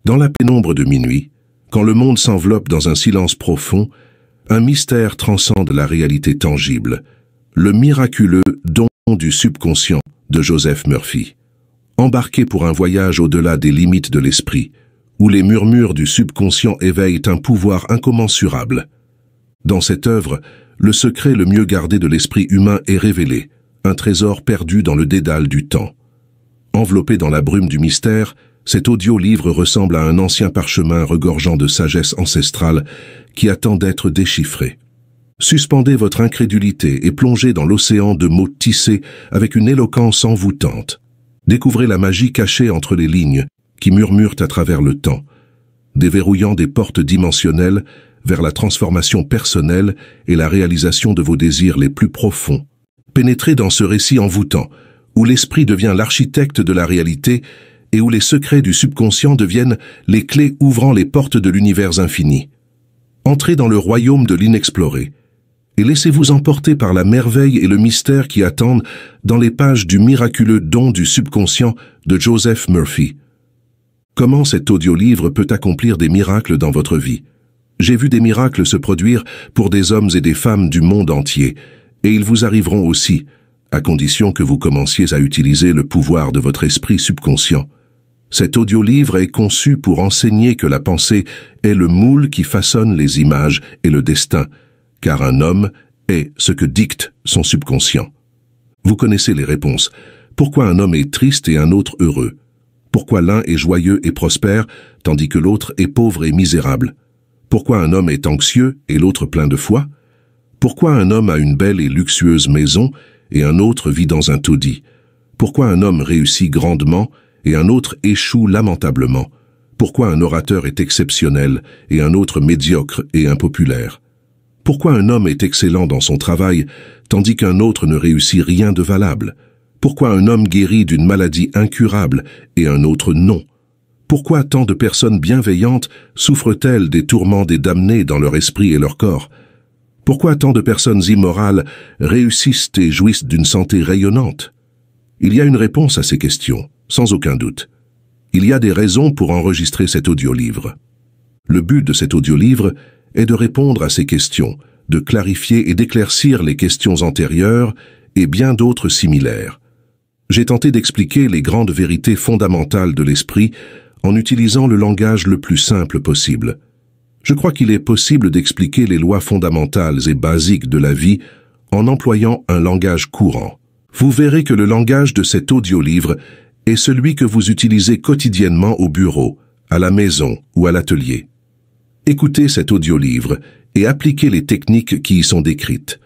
Dans la pénombre de minuit, quand le monde s'enveloppe dans un silence profond, un mystère transcende la réalité tangible, le miraculeux don du subconscient de Joseph Murphy. Embarqué pour un voyage au-delà des limites de l'esprit, où les murmures du subconscient éveillent un pouvoir incommensurable. Dans cette œuvre, le secret le mieux gardé de l'esprit humain est révélé, un trésor perdu dans le dédale du temps. Enveloppé dans la brume du mystère, cet audio-livre ressemble à un ancien parchemin regorgeant de sagesse ancestrale qui attend d'être déchiffré. Suspendez votre incrédulité et plongez dans l'océan de mots tissés avec une éloquence envoûtante. Découvrez la magie cachée entre les lignes qui murmurent à travers le temps, déverrouillant des portes dimensionnelles vers la transformation personnelle et la réalisation de vos désirs les plus profonds. Pénétrez dans ce récit envoûtant, où l'esprit devient l'architecte de la réalité et où les secrets du subconscient deviennent les clés ouvrant les portes de l'univers infini. Entrez dans le royaume de l'inexploré et laissez-vous emporter par la merveille et le mystère qui attendent dans les pages du miraculeux don du subconscient de Joseph Murphy. Comment cet audiolivre peut accomplir des miracles dans votre vie? J'ai vu des miracles se produire pour des hommes et des femmes du monde entier, et ils vous arriveront aussi, à condition que vous commenciez à utiliser le pouvoir de votre esprit subconscient. Cet audiolivre est conçu pour enseigner que la pensée est le moule qui façonne les images et le destin, car un homme est ce que dicte son subconscient. Vous connaissez les réponses. Pourquoi un homme est triste et un autre heureux? Pourquoi l'un est joyeux et prospère, tandis que l'autre est pauvre et misérable? Pourquoi un homme est anxieux et l'autre plein de foi? Pourquoi un homme a une belle et luxueuse maison et un autre vit dans un taudis? Pourquoi un homme réussit grandement et un autre échoue lamentablement? Pourquoi un orateur est exceptionnel et un autre médiocre et impopulaire? Pourquoi un homme est excellent dans son travail, tandis qu'un autre ne réussit rien de valable? Pourquoi un homme guérit d'une maladie incurable et un autre non? Pourquoi tant de personnes bienveillantes souffrent-elles des tourments des damnés dans leur esprit et leur corps? Pourquoi tant de personnes immorales réussissent et jouissent d'une santé rayonnante? Il y a une réponse à ces questions, sans aucun doute. Il y a des raisons pour enregistrer cet audiolivre. Le but de cet audiolivre est de répondre à ces questions, de clarifier et d'éclaircir les questions antérieures et bien d'autres similaires. J'ai tenté d'expliquer les grandes vérités fondamentales de l'esprit en utilisant le langage le plus simple possible. Je crois qu'il est possible d'expliquer les lois fondamentales et basiques de la vie en employant un langage courant. Vous verrez que le langage de cet audiolivre est celui que vous utilisez quotidiennement au bureau, à la maison ou à l'atelier. Écoutez cet audiolivre et appliquez les techniques qui y sont décrites.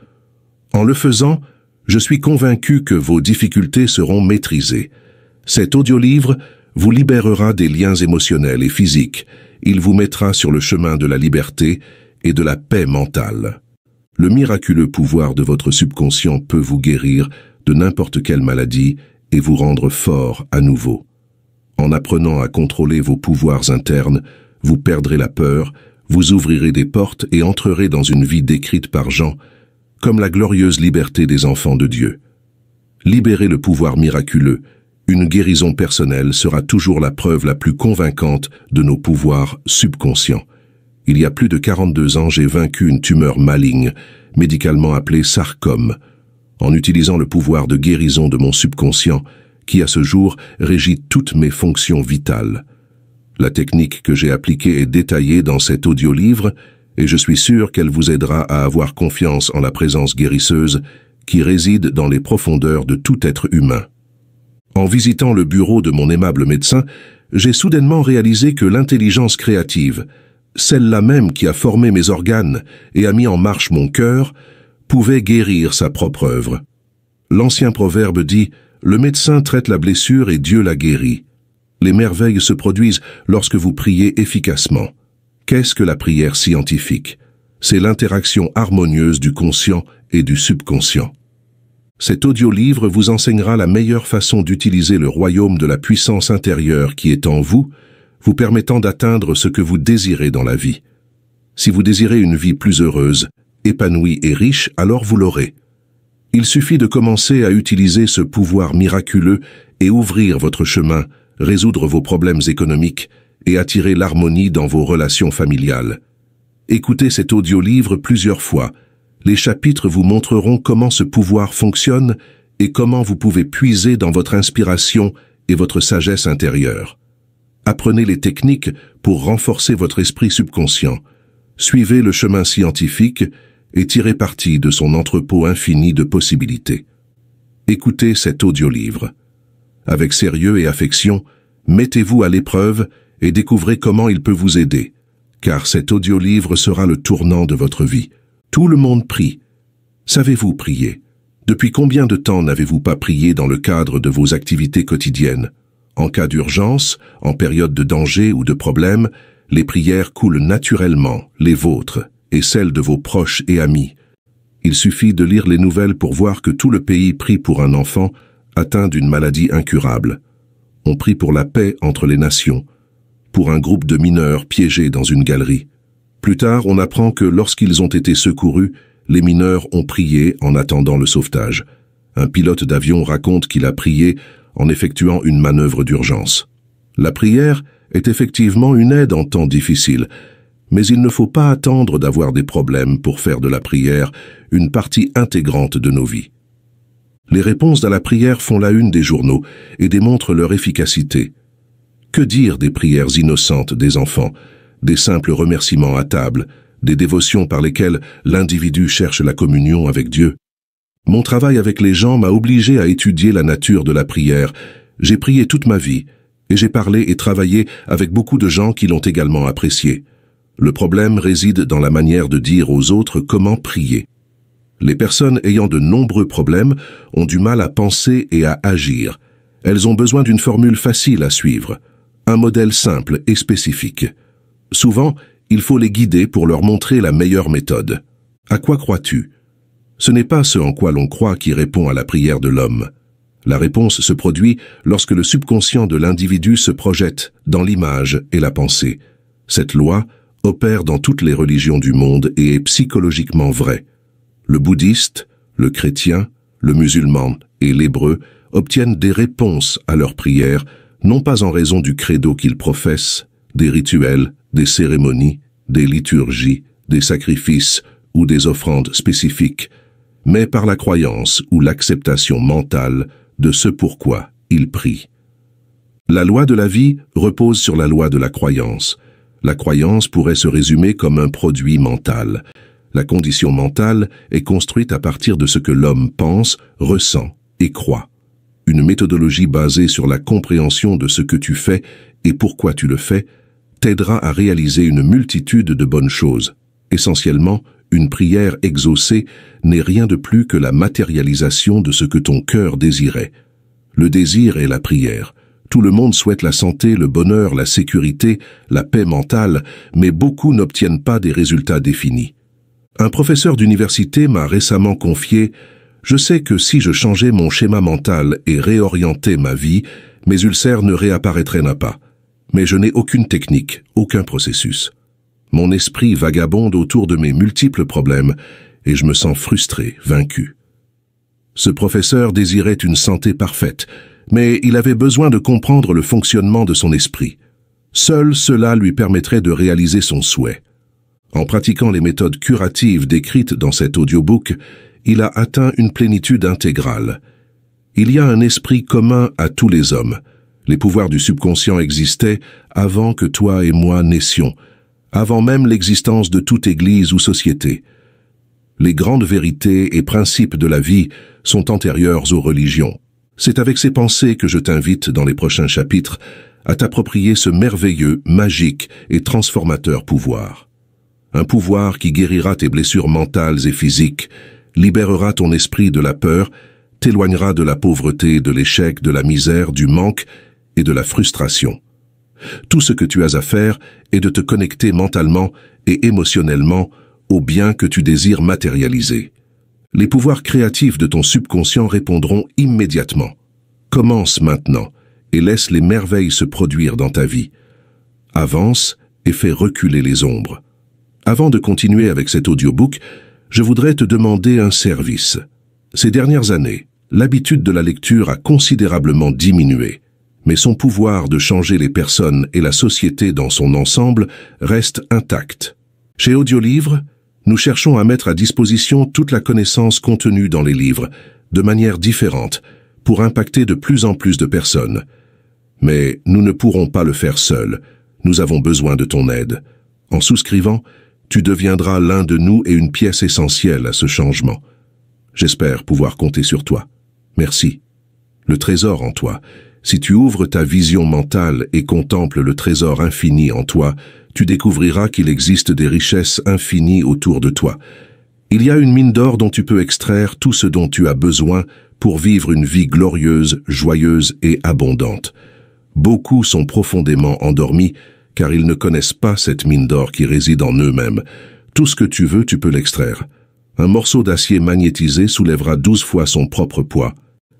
En le faisant, je suis convaincu que vos difficultés seront maîtrisées. Cet audiolivre vous libérera des liens émotionnels et physiques. Il vous mettra sur le chemin de la liberté et de la paix mentale. Le miraculeux pouvoir de votre subconscient peut vous guérir de n'importe quelle maladie et vous rendre fort à nouveau. En apprenant à contrôler vos pouvoirs internes, vous perdrez la peur, vous ouvrirez des portes et entrerez dans une vie décrite par Jean comme la glorieuse liberté des enfants de Dieu. Libérez le pouvoir miraculeux. Une guérison personnelle sera toujours la preuve la plus convaincante de nos pouvoirs subconscients. Il y a plus de 42 ans, j'ai vaincu une tumeur maligne, médicalement appelée sarcome, en utilisant le pouvoir de guérison de mon subconscient, qui à ce jour régit toutes mes fonctions vitales. La technique que j'ai appliquée est détaillée dans cet audiolivre, et je suis sûr qu'elle vous aidera à avoir confiance en la présence guérisseuse qui réside dans les profondeurs de tout être humain. En visitant le bureau de mon aimable médecin, j'ai soudainement réalisé que l'intelligence créative, celle-là même qui a formé mes organes et a mis en marche mon cœur, pouvait guérir sa propre œuvre. L'ancien proverbe dit « Le médecin traite la blessure et Dieu la guérit ». Les merveilles se produisent lorsque vous priez efficacement. Qu'est-ce que la prière scientifique? C'est l'interaction harmonieuse du conscient et du subconscient. Cet audiolivre vous enseignera la meilleure façon d'utiliser le royaume de la puissance intérieure qui est en vous, vous permettant d'atteindre ce que vous désirez dans la vie. Si vous désirez une vie plus heureuse, épanouie et riche, alors vous l'aurez. Il suffit de commencer à utiliser ce pouvoir miraculeux et ouvrir votre chemin, résoudre vos problèmes économiques et attirer l'harmonie dans vos relations familiales. Écoutez cet audiolivre plusieurs fois. Les chapitres vous montreront comment ce pouvoir fonctionne et comment vous pouvez puiser dans votre inspiration et votre sagesse intérieure. Apprenez les techniques pour renforcer votre esprit subconscient. Suivez le chemin scientifique et tirez parti de son entrepôt infini de possibilités. Écoutez cet audiolivre. Avec sérieux et affection, mettez-vous à l'épreuve et découvrez comment il peut vous aider, car cet audiolivre sera le tournant de votre vie. Tout le monde prie. Savez-vous prier? Depuis combien de temps n'avez-vous pas prié dans le cadre de vos activités quotidiennes? En cas d'urgence, en période de danger ou de problème, les prières coulent naturellement, les vôtres et celles de vos proches et amis. Il suffit de lire les nouvelles pour voir que tout le pays prie pour un enfant atteint d'une maladie incurable. On prie pour la paix entre les nations, pour un groupe de mineurs piégés dans une galerie. Plus tard, on apprend que lorsqu'ils ont été secourus, les mineurs ont prié en attendant le sauvetage. Un pilote d'avion raconte qu'il a prié en effectuant une manœuvre d'urgence. La prière est effectivement une aide en temps difficile, mais il ne faut pas attendre d'avoir des problèmes pour faire de la prière une partie intégrante de nos vies. Les réponses à la prière font la une des journaux et démontrent leur efficacité. Que dire des prières innocentes des enfants, des simples remerciements à table, des dévotions par lesquelles l'individu cherche la communion avec Dieu? Mon travail avec les gens m'a obligé à étudier la nature de la prière. J'ai prié toute ma vie, et j'ai parlé et travaillé avec beaucoup de gens qui l'ont également apprécié. Le problème réside dans la manière de dire aux autres comment prier. Les personnes ayant de nombreux problèmes ont du mal à penser et à agir. Elles ont besoin d'une formule facile à suivre, un modèle simple et spécifique. Souvent, il faut les guider pour leur montrer la meilleure méthode. À quoi crois-tu? Ce n'est pas ce en quoi l'on croit qui répond à la prière de l'homme. La réponse se produit lorsque le subconscient de l'individu se projette dans l'image et la pensée. Cette loi opère dans toutes les religions du monde et est psychologiquement vraie. Le bouddhiste, le chrétien, le musulman et l'hébreu obtiennent des réponses à leurs prières, non pas en raison du credo qu'ils professent, des rituels, des cérémonies, des liturgies, des sacrifices ou des offrandes spécifiques, mais par la croyance ou l'acceptation mentale de ce pourquoi ils prient. La loi de la vie repose sur la loi de la croyance. La croyance pourrait se résumer comme un produit mental. La condition mentale est construite à partir de ce que l'homme pense, ressent et croit. Une méthodologie basée sur la compréhension de ce que tu fais et pourquoi tu le fais t'aidera à réaliser une multitude de bonnes choses. Essentiellement, une prière exaucée n'est rien de plus que la matérialisation de ce que ton cœur désirait. Le désir est la prière. Tout le monde souhaite la santé, le bonheur, la sécurité, la paix mentale, mais beaucoup n'obtiennent pas des résultats définis. Un professeur d'université m'a récemment confié « Je sais que si je changeais mon schéma mental et réorientais ma vie, mes ulcères ne réapparaîtraient pas. Mais je n'ai aucune technique, aucun processus. Mon esprit vagabonde autour de mes multiples problèmes et je me sens frustré, vaincu. » Ce professeur désirait une santé parfaite, mais il avait besoin de comprendre le fonctionnement de son esprit. Seul cela lui permettrait de réaliser son souhait. En pratiquant les méthodes curatives décrites dans cet audiobook, il a atteint une plénitude intégrale. Il y a un esprit commun à tous les hommes. Les pouvoirs du subconscient existaient avant que toi et moi naissions, avant même l'existence de toute église ou société. Les grandes vérités et principes de la vie sont antérieurs aux religions. C'est avec ces pensées que je t'invite dans les prochains chapitres à t'approprier ce merveilleux, magique et transformateur pouvoir. Un pouvoir qui guérira tes blessures mentales et physiques, libérera ton esprit de la peur, t'éloignera de la pauvreté, de l'échec, de la misère, du manque et de la frustration. Tout ce que tu as à faire est de te connecter mentalement et émotionnellement au bien que tu désires matérialiser. Les pouvoirs créatifs de ton subconscient répondront immédiatement. Commence maintenant et laisse les merveilles se produire dans ta vie. Avance et fais reculer les ombres. Avant de continuer avec cet audiobook, je voudrais te demander un service. Ces dernières années, l'habitude de la lecture a considérablement diminué. mais son pouvoir de changer les personnes et la société dans son ensemble reste intact. Chez Audiolivre, nous cherchons à mettre à disposition toute la connaissance contenue dans les livres, de manière différente, pour impacter de plus en plus de personnes. Mais nous ne pourrons pas le faire seuls. Nous avons besoin de ton aide. En souscrivant, tu deviendras l'un de nous et une pièce essentielle à ce changement. J'espère pouvoir compter sur toi. Merci. Le trésor en toi. Si tu ouvres ta vision mentale et contemples le trésor infini en toi, tu découvriras qu'il existe des richesses infinies autour de toi. Il y a une mine d'or dont tu peux extraire tout ce dont tu as besoin pour vivre une vie glorieuse, joyeuse et abondante. Beaucoup sont profondément endormis car ils ne connaissent pas cette mine d'or qui réside en eux-mêmes. Tout ce que tu veux, tu peux l'extraire. Un morceau d'acier magnétisé soulèvera 12 fois son propre poids.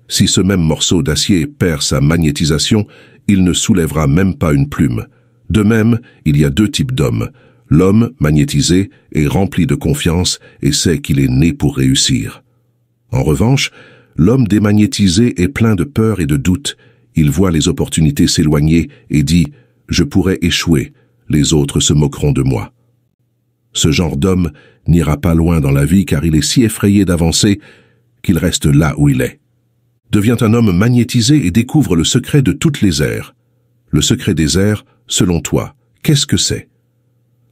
Si ce même morceau d'acier perd sa magnétisation, il ne soulèvera même pas une plume. De même, il y a deux types d'hommes. L'homme magnétisé est rempli de confiance et sait qu'il est né pour réussir. En revanche, l'homme démagnétisé est plein de peur et de doute. Il voit les opportunités s'éloigner et dit « Je pourrais échouer, les autres se moqueront de moi ». Ce genre d'homme n'ira pas loin dans la vie car il est si effrayé d'avancer qu'il reste là où il est. Devient un homme magnétisé et découvre le secret de toutes les ères. Le secret des ères, selon toi, qu'est-ce que c'est?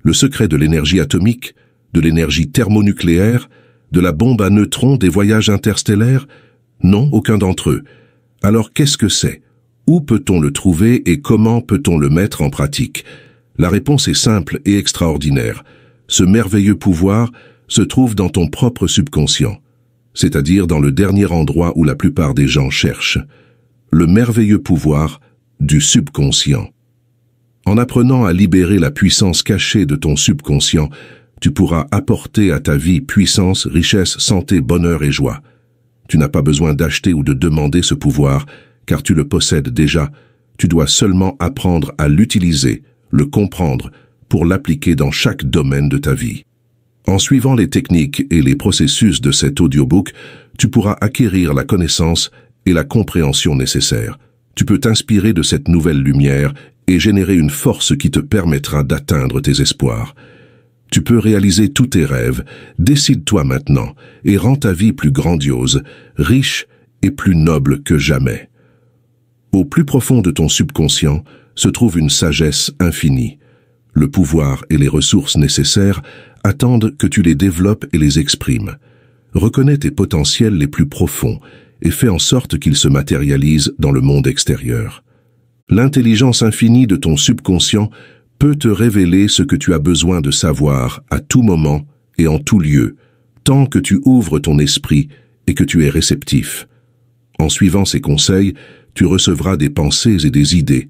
Le secret de l'énergie atomique, de l'énergie thermonucléaire, de la bombe à neutrons, des voyages interstellaires? Non, aucun d'entre eux. Alors qu'est-ce que c'est? Où peut-on le trouver et comment peut-on le mettre en pratique? La réponse est simple et extraordinaire. Ce merveilleux pouvoir se trouve dans ton propre subconscient, c'est-à-dire dans le dernier endroit où la plupart des gens cherchent. Le merveilleux pouvoir du subconscient. En apprenant à libérer la puissance cachée de ton subconscient, tu pourras apporter à ta vie puissance, richesse, santé, bonheur et joie. Tu n'as pas besoin d'acheter ou de demander ce pouvoir, car tu le possèdes déjà. Tu dois seulement apprendre à l'utiliser, le comprendre, pour l'appliquer dans chaque domaine de ta vie. En suivant les techniques et les processus de cet audiobook, tu pourras acquérir la connaissance et la compréhension nécessaires. Tu peux t'inspirer de cette nouvelle lumière et générer une force qui te permettra d'atteindre tes espoirs. Tu peux réaliser tous tes rêves. Décide-toi maintenant et rends ta vie plus grandiose, riche et plus noble que jamais. Au plus profond de ton subconscient se trouve une sagesse infinie. Le pouvoir et les ressources nécessaires attendent que tu les développes et les exprimes. Reconnais tes potentiels les plus profonds et fais en sorte qu'ils se matérialisent dans le monde extérieur. L'intelligence infinie de ton subconscient peut te révéler ce que tu as besoin de savoir à tout moment et en tout lieu, tant que tu ouvres ton esprit et que tu es réceptif. En suivant ces conseils, tu recevras des pensées et des idées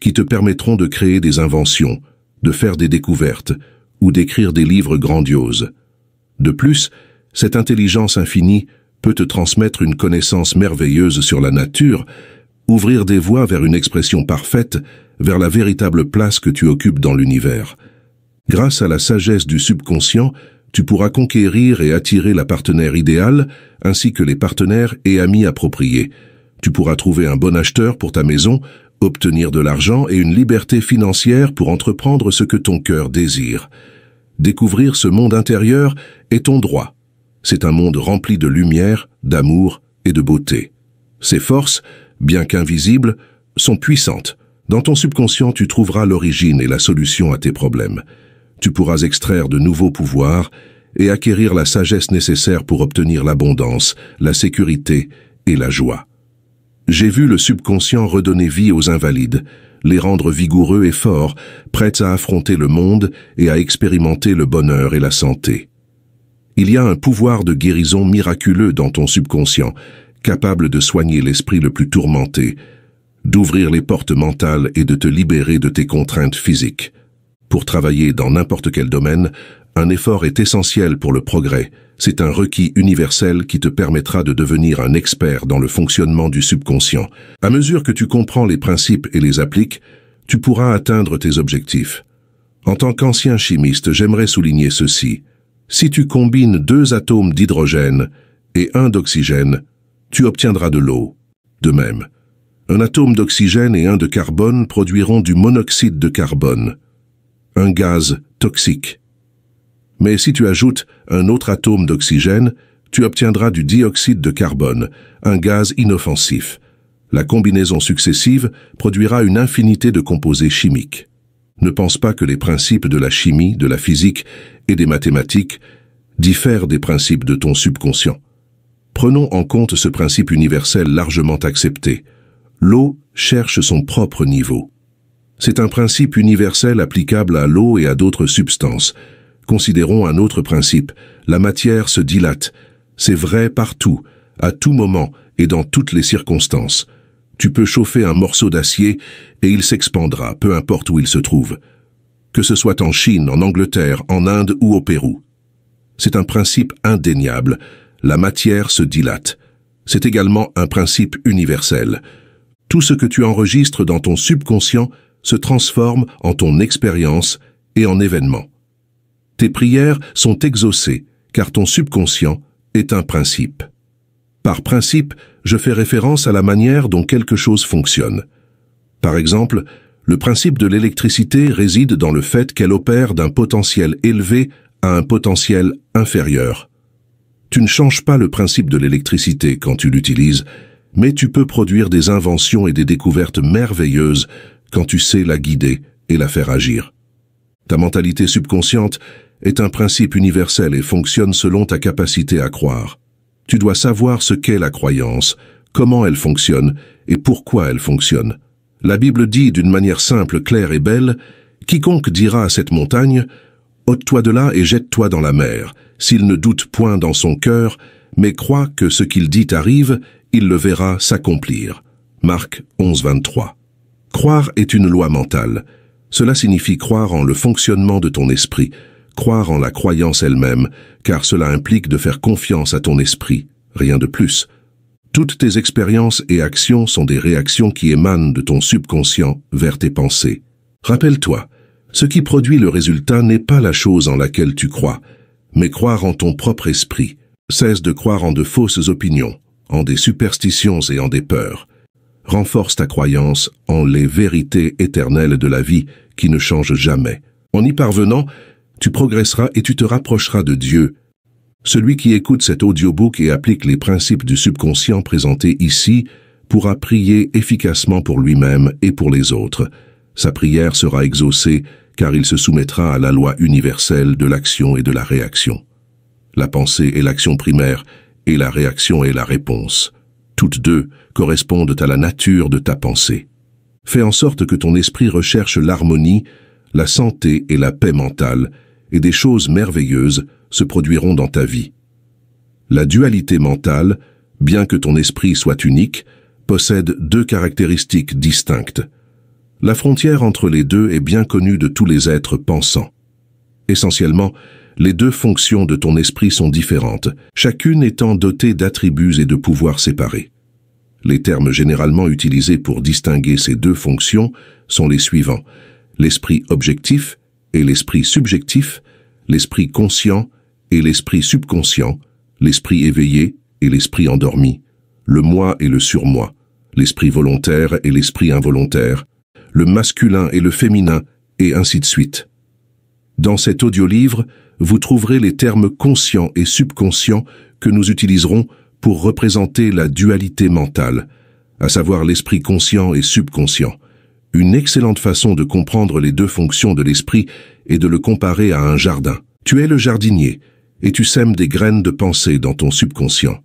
qui te permettront de créer des inventions, de faire des découvertes ou d'écrire des livres grandioses. De plus, cette intelligence infinie peut te transmettre une connaissance merveilleuse sur la nature, ouvrir des voies vers une expression parfaite, vers la véritable place que tu occupes dans l'univers. Grâce à la sagesse du subconscient, tu pourras conquérir et attirer la partenaire idéale, ainsi que les partenaires et amis appropriés. Tu pourras trouver un bon acheteur pour ta maison, obtenir de l'argent et une liberté financière pour entreprendre ce que ton cœur désire. Découvrir ce monde intérieur est ton droit. C'est un monde rempli de lumière, d'amour et de beauté. Ces forces, bien qu'invisibles, sont puissantes. Dans ton subconscient, tu trouveras l'origine et la solution à tes problèmes. Tu pourras extraire de nouveaux pouvoirs et acquérir la sagesse nécessaire pour obtenir l'abondance, la sécurité et la joie. J'ai vu le subconscient redonner vie aux invalides, les rendre vigoureux et forts, prêts à affronter le monde et à expérimenter le bonheur et la santé. Il y a un pouvoir de guérison miraculeux dans ton subconscient, capable de soigner l'esprit le plus tourmenté, d'ouvrir les portes mentales et de te libérer de tes contraintes physiques. Pour travailler dans n'importe quel domaine, un effort est essentiel pour le progrès. C'est un requis universel qui te permettra de devenir un expert dans le fonctionnement du subconscient. À mesure que tu comprends les principes et les appliques, tu pourras atteindre tes objectifs. En tant qu'ancien chimiste, j'aimerais souligner ceci. Si tu combines 2 atomes d'hydrogène et 1 d'oxygène, tu obtiendras de l'eau. De même, Un atome d'oxygène et un de carbone produiront du monoxyde de carbone, un gaz toxique. Mais si tu ajoutes un autre atome d'oxygène, tu obtiendras du dioxyde de carbone, un gaz inoffensif. La combinaison successive produira une infinité de composés chimiques. Ne pense pas que les principes de la chimie, de la physique et des mathématiques diffèrent des principes de ton subconscient. Prenons en compte ce principe universel largement accepté. L'eau cherche son propre niveau. C'est un principe universel applicable à l'eau et à d'autres substances. Considérons un autre principe. La matière se dilate. C'est vrai partout, à tout moment et dans toutes les circonstances. Tu peux chauffer un morceau d'acier et il s'expandra, peu importe où il se trouve. Que ce soit en Chine, en Angleterre, en Inde ou au Pérou. C'est un principe indéniable. La matière se dilate. C'est également un principe universel. Tout ce que tu enregistres dans ton subconscient se transforme en ton expérience et en événement. Tes prières sont exaucées, car ton subconscient est un principe. Par principe, je fais référence à la manière dont quelque chose fonctionne. Par exemple, le principe de l'électricité réside dans le fait qu'elle opère d'un potentiel élevé à un potentiel inférieur. Tu ne changes pas le principe de l'électricité quand tu l'utilises, mais tu peux produire des inventions et des découvertes merveilleuses quand tu sais la guider et la faire agir. Ta mentalité subconsciente est un principe universel et fonctionne selon ta capacité à croire. Tu dois savoir ce qu'est la croyance, comment elle fonctionne et pourquoi elle fonctionne. La Bible dit d'une manière simple, claire et belle, « Quiconque dira à cette montagne, ôte-toi de là et jette-toi dans la mer, s'il ne doute point dans son cœur, mais croit que ce qu'il dit arrive, il le verra s'accomplir. » Marc 11, 23. Croire est une loi mentale. Cela signifie croire en le fonctionnement de ton esprit, croire en la croyance elle-même, car cela implique de faire confiance à ton esprit, rien de plus. Toutes tes expériences et actions sont des réactions qui émanent de ton subconscient vers tes pensées. Rappelle-toi, ce qui produit le résultat n'est pas la chose en laquelle tu crois, mais croire en ton propre esprit. Cesse de croire en de fausses opinions, en des superstitions et en des peurs. Renforce ta croyance en les vérités éternelles de la vie qui ne changent jamais. En y parvenant, tu progresseras et tu te rapprocheras de Dieu. Celui qui écoute cet audiobook et applique les principes du subconscient présentés ici pourra prier efficacement pour lui-même et pour les autres. Sa prière sera exaucée car il se soumettra à la loi universelle de l'action et de la réaction. La pensée est l'action primaire et la réaction est la réponse. Toutes deux correspondent à la nature de ta pensée. Fais en sorte que ton esprit recherche l'harmonie, la santé et la paix mentale, et des choses merveilleuses se produiront dans ta vie. La dualité mentale, bien que ton esprit soit unique, possède deux caractéristiques distinctes. La frontière entre les deux est bien connue de tous les êtres pensants. Essentiellement, les deux fonctions de ton esprit sont différentes, chacune étant dotée d'attributs et de pouvoirs séparés. Les termes généralement utilisés pour distinguer ces deux fonctions sont les suivants: l'esprit objectif et l'esprit subjectif, l'esprit conscient et l'esprit subconscient, l'esprit éveillé et l'esprit endormi, le moi et le surmoi, l'esprit volontaire et l'esprit involontaire, le masculin et le féminin, et ainsi de suite. Dans cet audiolivre, vous trouverez les termes conscient et subconscient que nous utiliserons pour représenter la dualité mentale, à savoir l'esprit conscient et subconscient. Une excellente façon de comprendre les deux fonctions de l'esprit est de le comparer à un jardin. Tu es le jardinier, et tu sèmes des graines de pensée dans ton subconscient.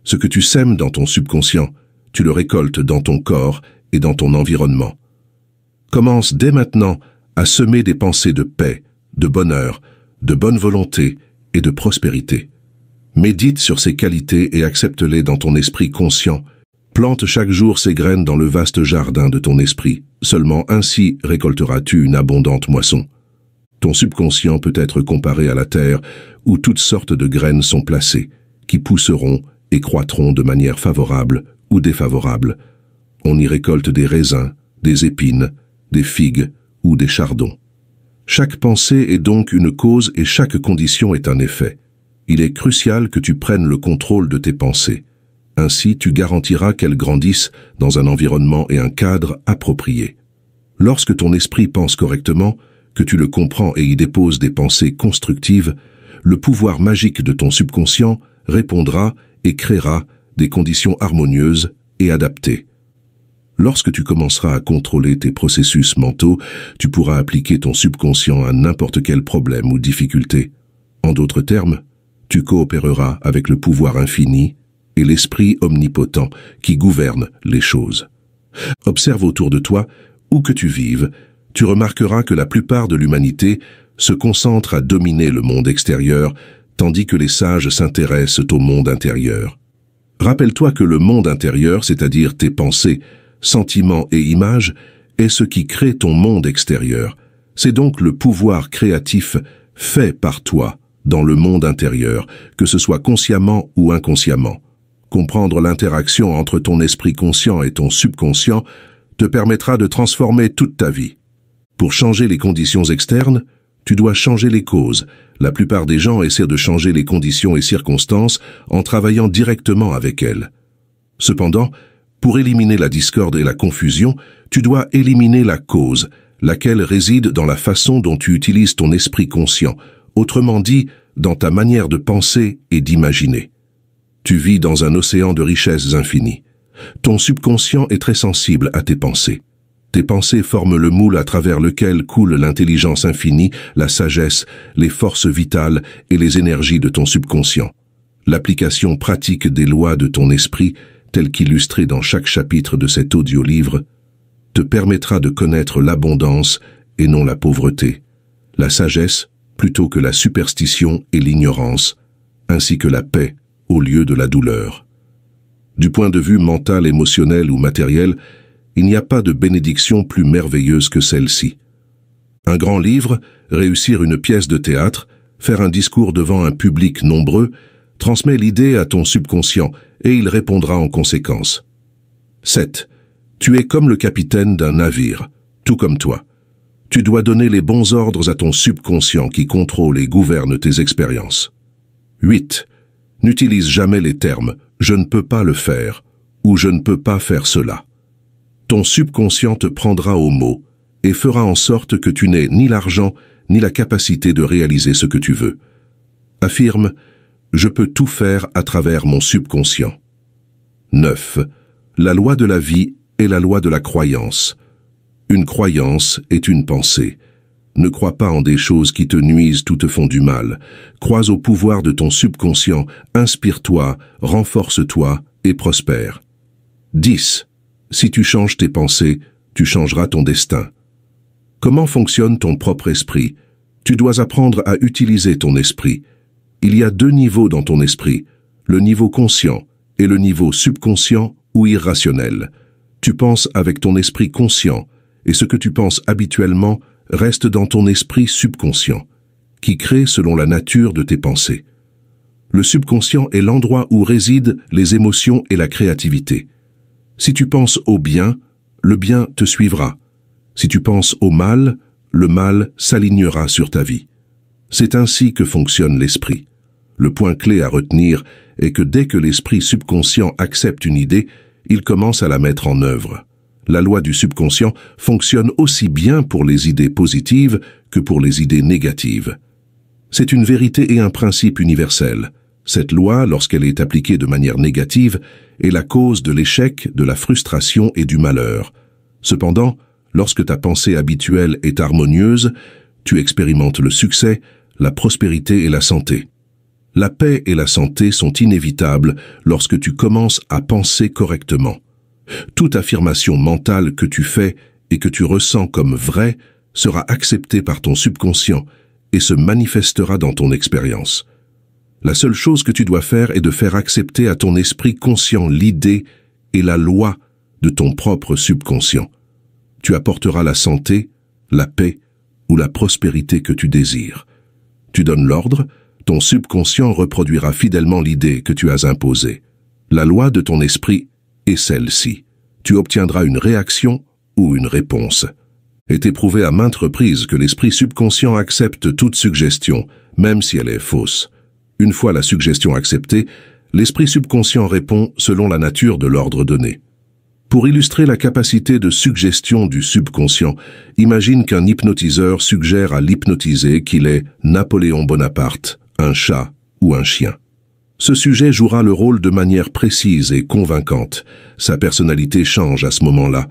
Ce que tu sèmes dans ton subconscient, tu le récoltes dans ton corps et dans ton environnement. Commence dès maintenant à semer des pensées de paix, de bonheur, de bonne volonté et de prospérité. Médite sur ces qualités et accepte-les dans ton esprit conscient. Plante chaque jour ces graines dans le vaste jardin de ton esprit. Seulement ainsi récolteras-tu une abondante moisson. Ton subconscient peut être comparé à la terre où toutes sortes de graines sont placées, qui pousseront et croîtront de manière favorable ou défavorable. On y récolte des raisins, des épines, des figues ou des chardons. Chaque pensée est donc une cause et chaque condition est un effet. Il est crucial que tu prennes le contrôle de tes pensées. Ainsi, tu garantiras qu'elles grandissent dans un environnement et un cadre appropriés. Lorsque ton esprit pense correctement, que tu le comprends et y déposes des pensées constructives, le pouvoir magique de ton subconscient répondra et créera des conditions harmonieuses et adaptées. Lorsque tu commenceras à contrôler tes processus mentaux, tu pourras appliquer ton subconscient à n'importe quel problème ou difficulté. En d'autres termes, tu coopéreras avec le pouvoir infini et l'esprit omnipotent qui gouverne les choses. Observe autour de toi, où que tu vives, tu remarqueras que la plupart de l'humanité se concentre à dominer le monde extérieur, tandis que les sages s'intéressent au monde intérieur. Rappelle-toi que le monde intérieur, c'est-à-dire tes pensées, sentiments et images, est ce qui crée ton monde extérieur. C'est donc le pouvoir créatif fait par toi dans le monde intérieur, que ce soit consciemment ou inconsciemment. Comprendre l'interaction entre ton esprit conscient et ton subconscient te permettra de transformer toute ta vie. Pour changer les conditions externes, tu dois changer les causes. La plupart des gens essaient de changer les conditions et circonstances en travaillant directement avec elles. Cependant, pour éliminer la discorde et la confusion, tu dois éliminer la cause, laquelle réside dans la façon dont tu utilises ton esprit conscient, autrement dit, dans ta manière de penser et d'imaginer. Tu vis dans un océan de richesses infinies. Ton subconscient est très sensible à tes pensées. Tes pensées forment le moule à travers lequel coule l'intelligence infinie, la sagesse, les forces vitales et les énergies de ton subconscient. L'application pratique des lois de ton esprit, telles qu'illustrées dans chaque chapitre de cet audio-livre, te permettra de connaître l'abondance et non la pauvreté, la sagesse plutôt que la superstition et l'ignorance, ainsi que la paix au lieu de la douleur. Du point de vue mental, émotionnel ou matériel, il n'y a pas de bénédiction plus merveilleuse que celle-ci. Un grand livre, réussir une pièce de théâtre, faire un discours devant un public nombreux, transmet l'idée à ton subconscient et il répondra en conséquence. 7. Tu es comme le capitaine d'un navire, tout comme toi. Tu dois donner les bons ordres à ton subconscient qui contrôle et gouverne tes expériences. 8. N'utilise jamais les termes « je ne peux pas le faire » ou « je ne peux pas faire cela ». Ton subconscient te prendra au mot et fera en sorte que tu n'aies ni l'argent ni la capacité de réaliser ce que tu veux. Affirme « je peux tout faire à travers mon subconscient ». 9. La loi de la vie est la loi de la croyance. Une croyance est une pensée. Ne crois pas en des choses qui te nuisent ou te font du mal. Crois au pouvoir de ton subconscient, inspire-toi, renforce-toi et prospère. 10. Si tu changes tes pensées, tu changeras ton destin. Comment fonctionne ton propre esprit? Tu dois apprendre à utiliser ton esprit. Il y a 2 niveaux dans ton esprit, le niveau conscient et le niveau subconscient ou irrationnel. Tu penses avec ton esprit conscient, et ce que tu penses habituellement reste dans ton esprit subconscient, qui crée selon la nature de tes pensées. Le subconscient est l'endroit où résident les émotions et la créativité. Si tu penses au bien, le bien te suivra. Si tu penses au mal, le mal s'alignera sur ta vie. C'est ainsi que fonctionne l'esprit. Le point clé à retenir est que dès que l'esprit subconscient accepte une idée, il commence à la mettre en œuvre. La loi du subconscient fonctionne aussi bien pour les idées positives que pour les idées négatives. C'est une vérité et un principe universel. Cette loi, lorsqu'elle est appliquée de manière négative, est la cause de l'échec, de la frustration et du malheur. Cependant, lorsque ta pensée habituelle est harmonieuse, tu expérimentes le succès, la prospérité et la santé. La paix et la santé sont inévitables lorsque tu commences à penser correctement. Toute affirmation mentale que tu fais et que tu ressens comme vraie sera acceptée par ton subconscient et se manifestera dans ton expérience. La seule chose que tu dois faire est de faire accepter à ton esprit conscient l'idée et la loi de ton propre subconscient. Tu apporteras la santé, la paix ou la prospérité que tu désires. Tu donnes l'ordre, ton subconscient reproduira fidèlement l'idée que tu as imposée. La loi de ton esprit est celle-ci. Tu obtiendras une réaction ou une réponse. est éprouvé à maintes reprises que l'esprit subconscient accepte toute suggestion, même si elle est fausse. Une fois la suggestion acceptée, L'esprit subconscient répond selon la nature de l'ordre donné. Pour illustrer la capacité de suggestion du subconscient, imagine qu'un hypnotiseur suggère à l'hypnotisé qu'il est Napoléon Bonaparte, un chat ou un chien. Ce sujet jouera le rôle de manière précise et convaincante. Sa personnalité change à ce moment-là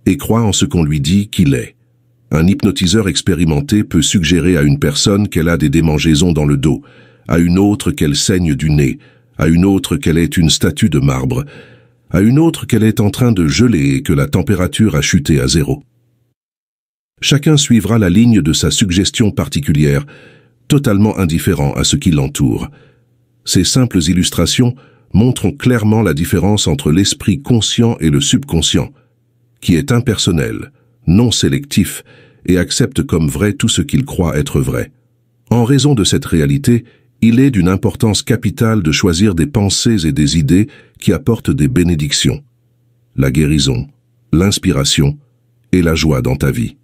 et croit en ce qu'on lui dit qu'il est. Un hypnotiseur expérimenté peut suggérer à une personne qu'elle a des démangeaisons dans le dos, à une autre qu'elle saigne du nez, à une autre qu'elle est une statue de marbre, à une autre qu'elle est en train de geler et que la température a chuté à 0. Chacun suivra la ligne de sa suggestion particulière, totalement indifférent à ce qui l'entoure. Ces simples illustrations montrent clairement la différence entre l'esprit conscient et le subconscient, qui est impersonnel, non sélectif et accepte comme vrai tout ce qu'il croit être vrai. En raison de cette réalité, il est d'une importance capitale de choisir des pensées et des idées qui apportent des bénédictions, la guérison, l'inspiration et la joie dans ta vie.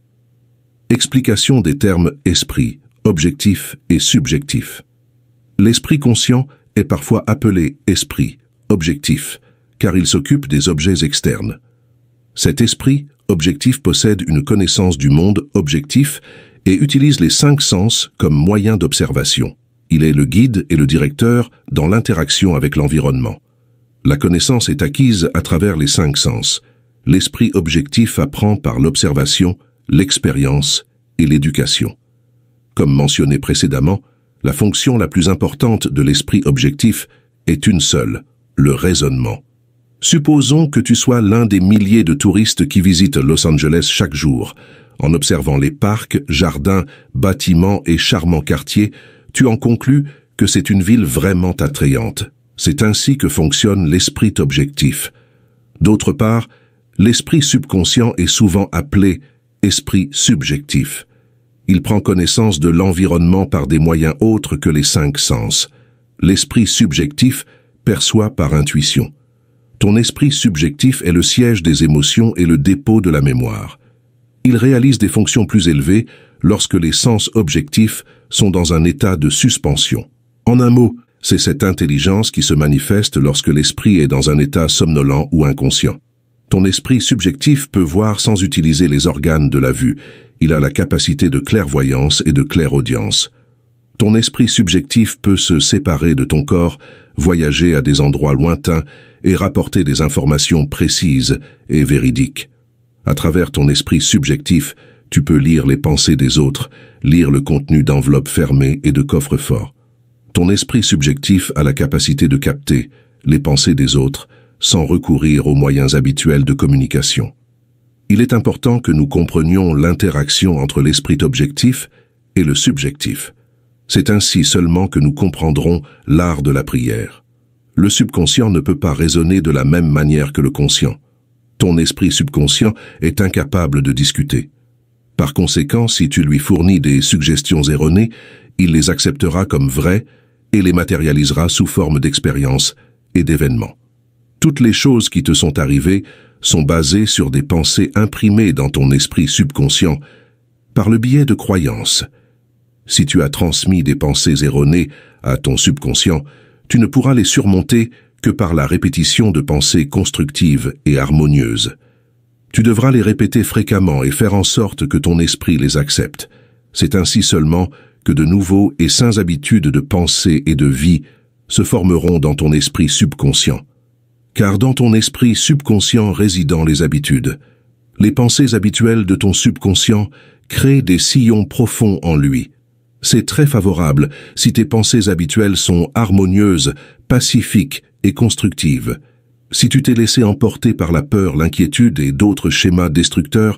Explication des termes esprit, objectif et subjectif. L'esprit conscient est parfois appelé esprit, objectif, car il s'occupe des objets externes. Cet esprit objectif possède une connaissance du monde objectif et utilise les 5 sens comme moyen d'observation. Il est le guide et le directeur dans l'interaction avec l'environnement. La connaissance est acquise à travers les 5 sens. L'esprit objectif apprend par l'observation, l'expérience et l'éducation. Comme mentionné précédemment, la fonction la plus importante de l'esprit objectif est une seule, le raisonnement. Supposons que tu sois l'un des milliers de touristes qui visitent Los Angeles chaque jour. En observant les parcs, jardins, bâtiments et charmants quartiers, tu en conclus que c'est une ville vraiment attrayante. C'est ainsi que fonctionne l'esprit objectif. D'autre part, l'esprit subconscient est souvent appelé esprit subjectif. Il prend connaissance de l'environnement par des moyens autres que les 5 sens. L'esprit subjectif perçoit par intuition. Ton esprit subjectif est le siège des émotions et le dépôt de la mémoire. Il réalise des fonctions plus élevées lorsque les sens objectifs sont dans un état de suspension. En un mot, c'est cette intelligence qui se manifeste lorsque l'esprit est dans un état somnolent ou inconscient. Ton esprit subjectif peut voir sans utiliser les organes de la vue. Il a la capacité de clairvoyance et de clairaudience. Ton esprit subjectif peut se séparer de ton corps, voyager à des endroits lointains et rapporter des informations précises et véridiques. À travers ton esprit subjectif, tu peux lire les pensées des autres, lire le contenu d'enveloppes fermées et de coffres forts. Ton esprit subjectif a la capacité de capter les pensées des autres sans recourir aux moyens habituels de communication. Il est important que nous comprenions l'interaction entre l'esprit objectif et le subjectif. C'est ainsi seulement que nous comprendrons l'art de la prière. Le subconscient ne peut pas raisonner de la même manière que le conscient. Ton esprit subconscient est incapable de discuter. Par conséquent, si tu lui fournis des suggestions erronées, il les acceptera comme vraies et les matérialisera sous forme d'expériences et d'événements. Toutes les choses qui te sont arrivées sont basées sur des pensées imprimées dans ton esprit subconscient par le biais de croyances. Si tu as transmis des pensées erronées à ton subconscient, tu ne pourras les surmonter que par la répétition de pensées constructives et harmonieuses. Tu devras les répéter fréquemment et faire en sorte que ton esprit les accepte. C'est ainsi seulement que de nouveaux et sains habitudes de pensée et de vie se formeront dans ton esprit subconscient. Car dans ton esprit subconscient résident les habitudes. Les pensées habituelles de ton subconscient créent des sillons profonds en lui. C'est très favorable si tes pensées habituelles sont harmonieuses, pacifiques et constructives. Si tu t'es laissé emporter par la peur, l'inquiétude et d'autres schémas destructeurs,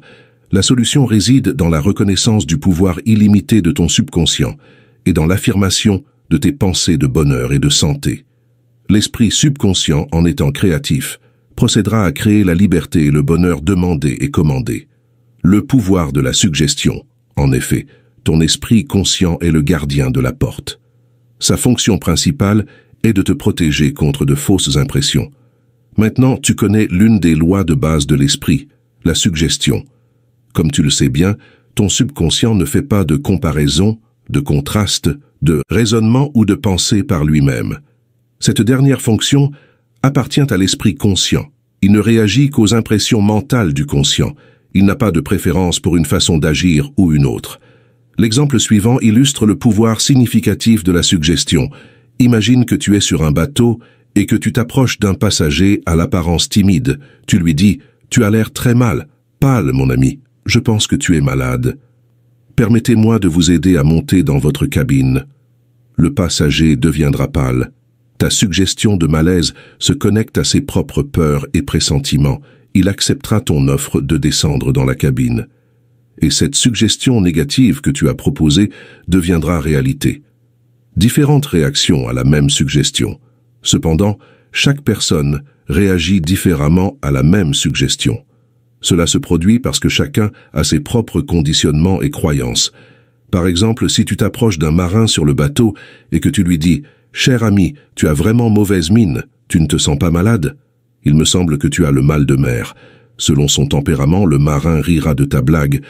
la solution réside dans la reconnaissance du pouvoir illimité de ton subconscient et dans l'affirmation de tes pensées de bonheur et de santé. L'esprit subconscient, en étant créatif, procédera à créer la liberté et le bonheur demandés et commandés. Le pouvoir de la suggestion, en effet, ton esprit conscient est le gardien de la porte. Sa fonction principale est de te protéger contre de fausses impressions. Maintenant, tu connais l'une des lois de base de l'esprit, la suggestion. Comme tu le sais bien, ton subconscient ne fait pas de comparaison, de contraste, de raisonnement ou de pensée par lui-même. Cette dernière fonction appartient à l'esprit conscient. Il ne réagit qu'aux impressions mentales du conscient. Il n'a pas de préférence pour une façon d'agir ou une autre. L'exemple suivant illustre le pouvoir significatif de la suggestion. Imagine que tu es sur un bateau et que tu t'approches d'un passager à l'apparence timide. Tu lui dis « Tu as l'air très mal, pâle, mon ami. Je pense que tu es malade. Permettez-moi de vous aider à monter dans votre cabine. » Le passager deviendra pâle. Ta suggestion de malaise se connecte à ses propres peurs et pressentiments. Il acceptera ton offre de descendre dans la cabine. Et cette suggestion négative que tu as proposée deviendra réalité. Différentes réactions à la même suggestion. Cependant, chaque personne réagit différemment à la même suggestion. Cela se produit parce que chacun a ses propres conditionnements et croyances. Par exemple, si tu t'approches d'un marin sur le bateau et que tu lui dis « Cher ami, tu as vraiment mauvaise mine, tu ne te sens pas malade ? Il me semble que tu as le mal de mer. » Selon son tempérament, le marin rira de ta blague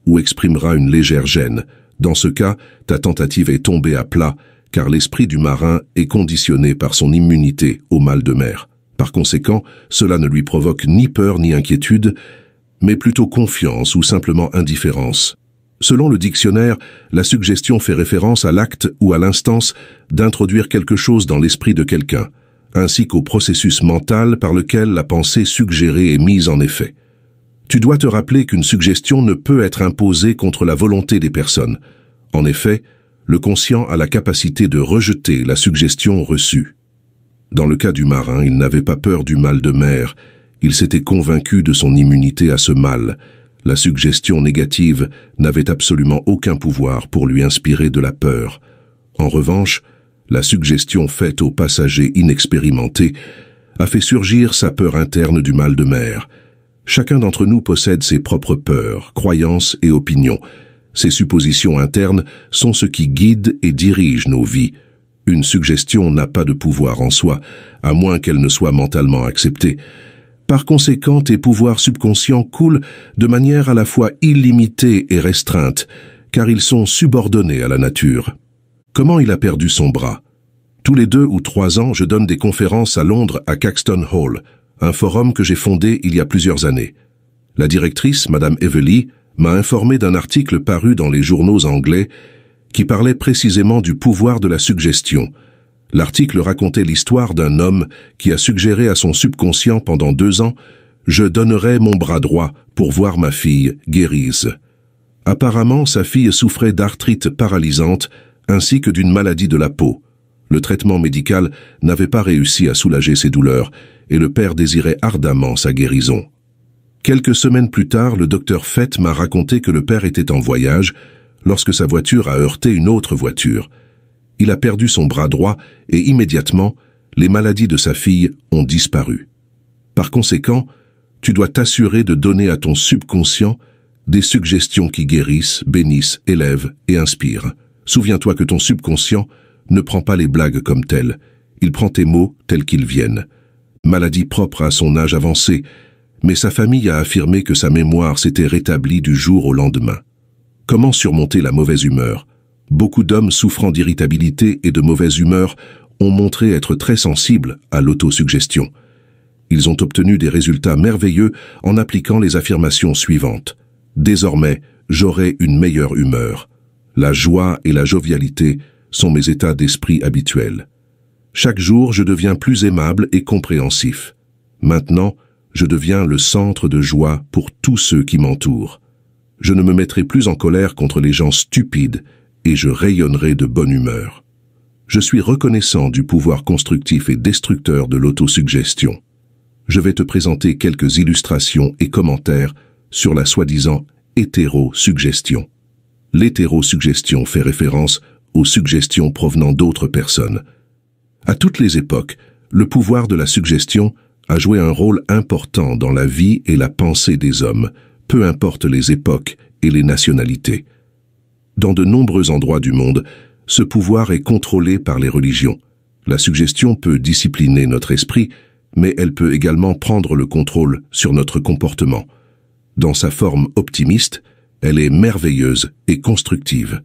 ou exprimera une légère gêne. Dans ce cas, ta tentative est tombée à plat, car l'esprit du marin est conditionné par son immunité au mal de mer. Par conséquent, cela ne lui provoque ni peur ni inquiétude, mais plutôt confiance ou simplement indifférence. Selon le dictionnaire, la suggestion fait référence à l'acte ou à l'instance d'introduire quelque chose dans l'esprit de quelqu'un, ainsi qu'au processus mental par lequel la pensée suggérée est mise en effet. Tu dois te rappeler qu'une suggestion ne peut être imposée contre la volonté des personnes. En effet, le conscient a la capacité de rejeter la suggestion reçue. Dans le cas du marin, il n'avait pas peur du mal de mer, il s'était convaincu de son immunité à ce mal. La suggestion négative n'avait absolument aucun pouvoir pour lui inspirer de la peur. En revanche, la suggestion faite au passager inexpérimenté a fait surgir sa peur interne du mal de mer. Chacun d'entre nous possède ses propres peurs, croyances et opinions. Ces suppositions internes sont ce qui guide et dirige nos vies. Une suggestion n'a pas de pouvoir en soi, à moins qu'elle ne soit mentalement acceptée. Par conséquent, tes pouvoirs subconscients coulent de manière à la fois illimitée et restreinte, car ils sont subordonnés à la nature. Comment il a perdu son bras? Tous les 2 ou 3 ans, je donne des conférences à Londres à Caxton Hall, un forum que j'ai fondé il y a plusieurs années. La directrice, Madame Evely, m'a informé d'un article paru dans les journaux anglais qui parlait précisément du pouvoir de la suggestion. L'article racontait l'histoire d'un homme qui a suggéré à son subconscient pendant 2 ans « Je donnerai mon bras droit pour voir ma fille guérise ». Apparemment, sa fille souffrait d'arthrite paralysante ainsi que d'une maladie de la peau. Le traitement médical n'avait pas réussi à soulager ses douleurs et le père désirait ardemment sa guérison. Quelques semaines plus tard, le docteur Fett m'a raconté que le père était en voyage lorsque sa voiture a heurté une autre voiture. Il a perdu son bras droit et immédiatement, les maladies de sa fille ont disparu. Par conséquent, tu dois t'assurer de donner à ton subconscient des suggestions qui guérissent, bénissent, élèvent et inspirent. Souviens-toi que ton subconscient ne prend pas les blagues comme telles. Il prend tes mots tels qu'ils viennent. Maladie propre à son âge avancé, mais sa famille a affirmé que sa mémoire s'était rétablie du jour au lendemain. Comment surmonter la mauvaise humeur? Beaucoup d'hommes souffrant d'irritabilité et de mauvaise humeur ont montré être très sensibles à l'autosuggestion. Ils ont obtenu des résultats merveilleux en appliquant les affirmations suivantes. Désormais, j'aurai une meilleure humeur. La joie et la jovialité sont mes états d'esprit habituels. Chaque jour, je deviens plus aimable et compréhensif. Maintenant, je deviens le centre de joie pour tous ceux qui m'entourent. Je ne me mettrai plus en colère contre les gens stupides et je rayonnerai de bonne humeur. Je suis reconnaissant du pouvoir constructif et destructeur de l'autosuggestion. Je vais te présenter quelques illustrations et commentaires sur la soi-disant hétérosuggestion. L'hétérosuggestion fait référence aux suggestions provenant d'autres personnes. À toutes les époques, le pouvoir de la suggestion a joué un rôle important dans la vie et la pensée des hommes, peu importe les époques et les nationalités. Dans de nombreux endroits du monde, ce pouvoir est contrôlé par les religions. La suggestion peut discipliner notre esprit, mais elle peut également prendre le contrôle sur notre comportement. Dans sa forme optimiste, elle est merveilleuse et constructive.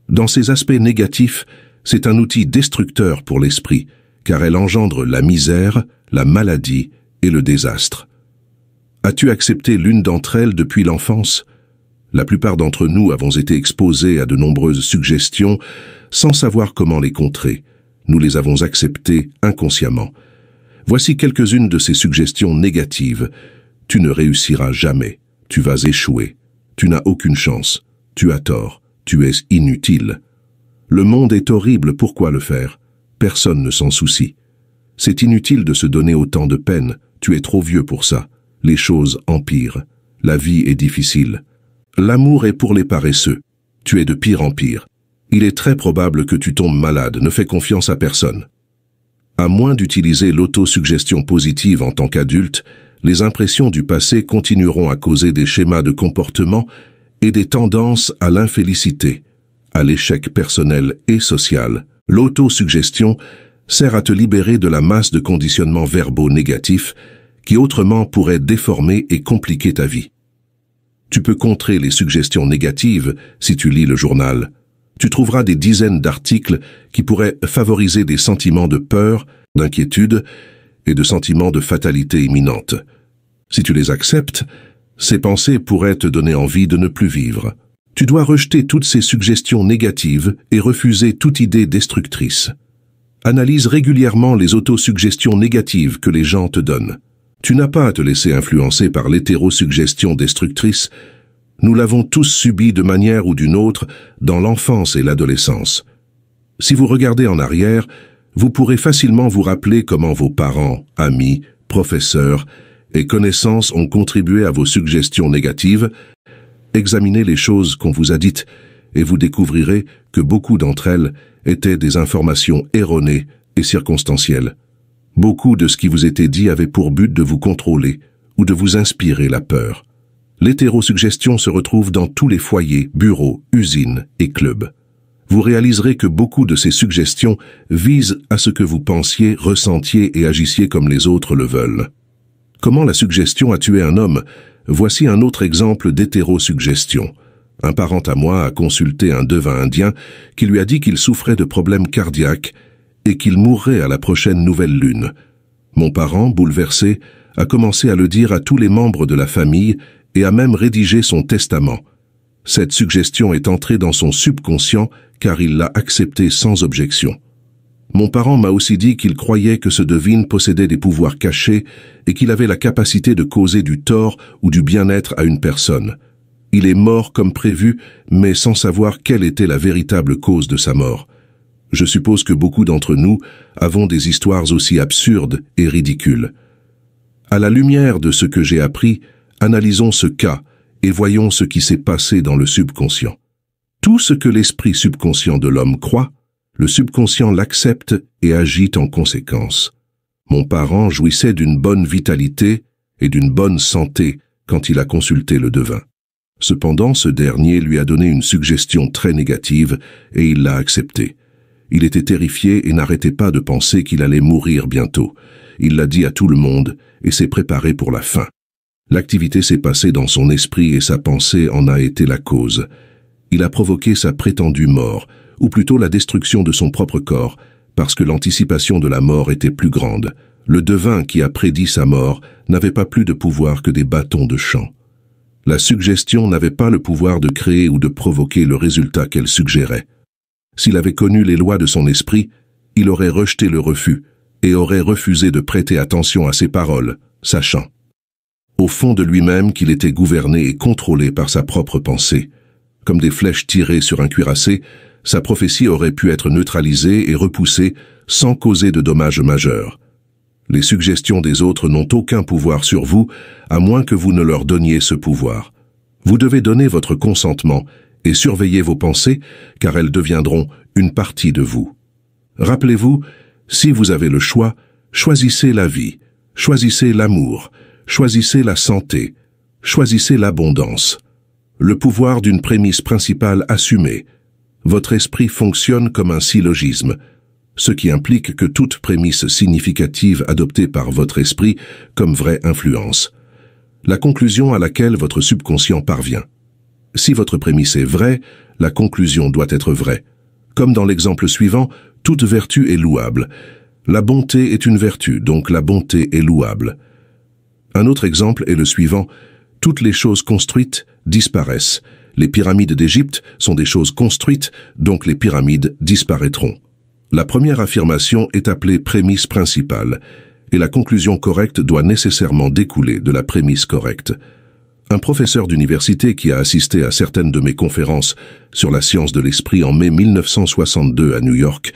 Dans ses aspects négatifs, c'est un outil destructeur pour l'esprit. car elle engendre la misère, la maladie et le désastre. As-tu accepté l'une d'entre elles depuis l'enfance? La plupart d'entre nous avons été exposés à de nombreuses suggestions sans savoir comment les contrer. Nous les avons acceptées inconsciemment. Voici quelques-unes de ces suggestions négatives. Tu ne réussiras jamais. Tu vas échouer. Tu n'as aucune chance. Tu as tort. Tu es inutile. Le monde est horrible, pourquoi le faire? Personne ne s'en soucie. C'est inutile de se donner autant de peine. Tu es trop vieux pour ça. Les choses empirent. La vie est difficile. L'amour est pour les paresseux. Tu es de pire en pire. Il est très probable que tu tombes malade. Ne fais confiance à personne. À moins d'utiliser l'autosuggestion positive en tant qu'adulte, les impressions du passé continueront à causer des schémas de comportement et des tendances à l'infélicité, à l'échec personnel et social. L'autosuggestion sert à te libérer de la masse de conditionnements verbaux négatifs qui autrement pourraient déformer et compliquer ta vie. Tu peux contrer les suggestions négatives si tu lis le journal. Tu trouveras des dizaines d'articles qui pourraient favoriser des sentiments de peur, d'inquiétude et de sentiments de fatalité imminente. Si tu les acceptes, ces pensées pourraient te donner envie de ne plus vivre. Tu dois rejeter toutes ces suggestions négatives et refuser toute idée destructrice. Analyse régulièrement les autosuggestions négatives que les gens te donnent. Tu n'as pas à te laisser influencer par l'hétérosuggestion destructrice. Nous l'avons tous subi de manière ou d'une autre dans l'enfance et l'adolescence. Si vous regardez en arrière, vous pourrez facilement vous rappeler comment vos parents, amis, professeurs et connaissances ont contribué à vos suggestions négatives. Examinez les choses qu'on vous a dites et vous découvrirez que beaucoup d'entre elles étaient des informations erronées et circonstancielles. Beaucoup de ce qui vous était dit avait pour but de vous contrôler ou de vous inspirer la peur. L'hétérosuggestion se retrouve dans tous les foyers, bureaux, usines et clubs. Vous réaliserez que beaucoup de ces suggestions visent à ce que vous pensiez, ressentiez et agissiez comme les autres le veulent. Comment la suggestion a tué un homme? Voici un autre exemple d'hétérosuggestion. Un parent à moi a consulté un devin indien qui lui a dit qu'il souffrait de problèmes cardiaques et qu'il mourrait à la prochaine nouvelle lune. Mon parent, bouleversé, a commencé à le dire à tous les membres de la famille et a même rédigé son testament. Cette suggestion est entrée dans son subconscient car il l'a acceptée sans objection. Mon parent m'a aussi dit qu'il croyait que ce devin possédait des pouvoirs cachés et qu'il avait la capacité de causer du tort ou du bien-être à une personne. Il est mort comme prévu, mais sans savoir quelle était la véritable cause de sa mort. Je suppose que beaucoup d'entre nous avons des histoires aussi absurdes et ridicules. À la lumière de ce que j'ai appris, analysons ce cas et voyons ce qui s'est passé dans le subconscient. Tout ce que l'esprit subconscient de l'homme croit, le subconscient l'accepte et agit en conséquence. Mon parent jouissait d'une bonne vitalité et d'une bonne santé quand il a consulté le devin. Cependant, ce dernier lui a donné une suggestion très négative et il l'a acceptée. Il était terrifié et n'arrêtait pas de penser qu'il allait mourir bientôt. Il l'a dit à tout le monde et s'est préparé pour la fin. L'activité s'est passée dans son esprit et sa pensée en a été la cause. Il a provoqué sa prétendue mort, ou plutôt la destruction de son propre corps, parce que l'anticipation de la mort était plus grande. Le devin qui a prédit sa mort n'avait pas plus de pouvoir que des bâtons de champ. La suggestion n'avait pas le pouvoir de créer ou de provoquer le résultat qu'elle suggérait. S'il avait connu les lois de son esprit, il aurait rejeté le refus et aurait refusé de prêter attention à ses paroles, sachant, au fond de lui-même, qu'il était gouverné et contrôlé par sa propre pensée. Comme des flèches tirées sur un cuirassé, sa prophétie aurait pu être neutralisée et repoussée sans causer de dommages majeurs. Les suggestions des autres n'ont aucun pouvoir sur vous, à moins que vous ne leur donniez ce pouvoir. Vous devez donner votre consentement et surveiller vos pensées, car elles deviendront une partie de vous. Rappelez-vous, si vous avez le choix, choisissez la vie, choisissez l'amour, choisissez la santé, choisissez l'abondance. Le pouvoir d'une prémisse principale assumée. Votre esprit fonctionne comme un syllogisme, ce qui implique que toute prémisse significative adoptée par votre esprit comme vraie influence. La conclusion à laquelle votre subconscient parvient. Si votre prémisse est vraie, la conclusion doit être vraie. Comme dans l'exemple suivant, toute vertu est louable. La bonté est une vertu, donc la bonté est louable. Un autre exemple est le suivant. Toutes les choses construites disparaissent. Les pyramides d'Égypte sont des choses construites, donc les pyramides disparaîtront. La première affirmation est appelée prémisse principale, et la conclusion correcte doit nécessairement découler de la prémisse correcte. Un professeur d'université qui a assisté à certaines de mes conférences sur la science de l'esprit en mai 1962 à New York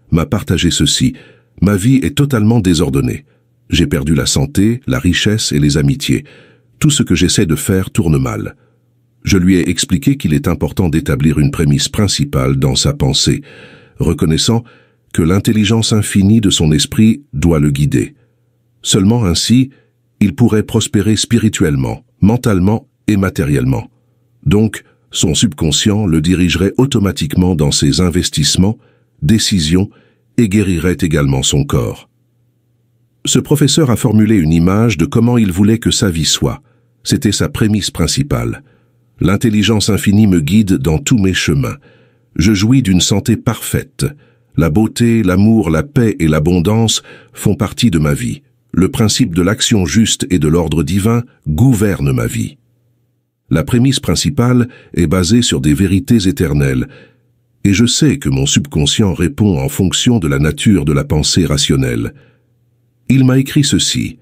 m'a partagé ceci. Ma vie est totalement désordonnée. J'ai perdu la santé, la richesse et les amitiés. Tout ce que j'essaie de faire tourne mal. Je lui ai expliqué qu'il est important d'établir une prémisse principale dans sa pensée, reconnaissant que l'intelligence infinie de son esprit doit le guider. Seulement ainsi, il pourrait prospérer spirituellement, mentalement et matériellement. Donc, son subconscient le dirigerait automatiquement dans ses investissements, décisions et guérirait également son corps. Ce professeur a formulé une image de comment il voulait que sa vie soit. C'était sa prémisse principale. L'intelligence infinie me guide dans tous mes chemins. Je jouis d'une santé parfaite. La beauté, l'amour, la paix et l'abondance font partie de ma vie. Le principe de l'action juste et de l'ordre divin gouverne ma vie. La prémisse principale est basée sur des vérités éternelles, et je sais que mon subconscient répond en fonction de la nature de la pensée rationnelle. Il m'a écrit ceci.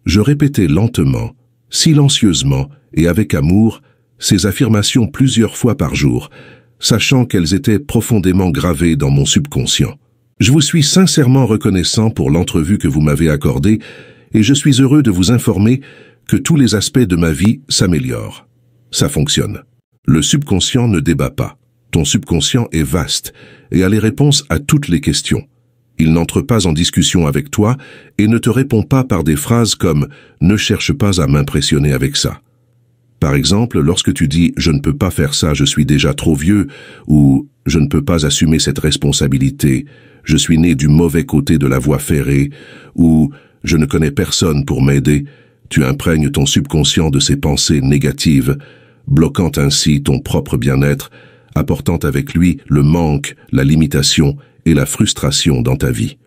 Je répétais lentement, silencieusement et avec amour ces affirmations plusieurs fois par jour, sachant qu'elles étaient profondément gravées dans mon subconscient. Je vous suis sincèrement reconnaissant pour l'entrevue que vous m'avez accordée et je suis heureux de vous informer que tous les aspects de ma vie s'améliorent. Ça fonctionne. Le subconscient ne débat pas. Ton subconscient est vaste et a les réponses à toutes les questions. Il n'entre pas en discussion avec toi et ne te répond pas par des phrases comme « ne cherche pas à m'impressionner avec ça ». Par exemple, lorsque tu dis « je ne peux pas faire ça, je suis déjà trop vieux » ou « je ne peux pas assumer cette responsabilité, je suis né du mauvais côté de la voie ferrée » ou « je ne connais personne pour m'aider », tu imprègnes ton subconscient de ces pensées négatives, bloquant ainsi ton propre bien-être, apportant avec lui le manque, la limitation et la frustration dans ta vie.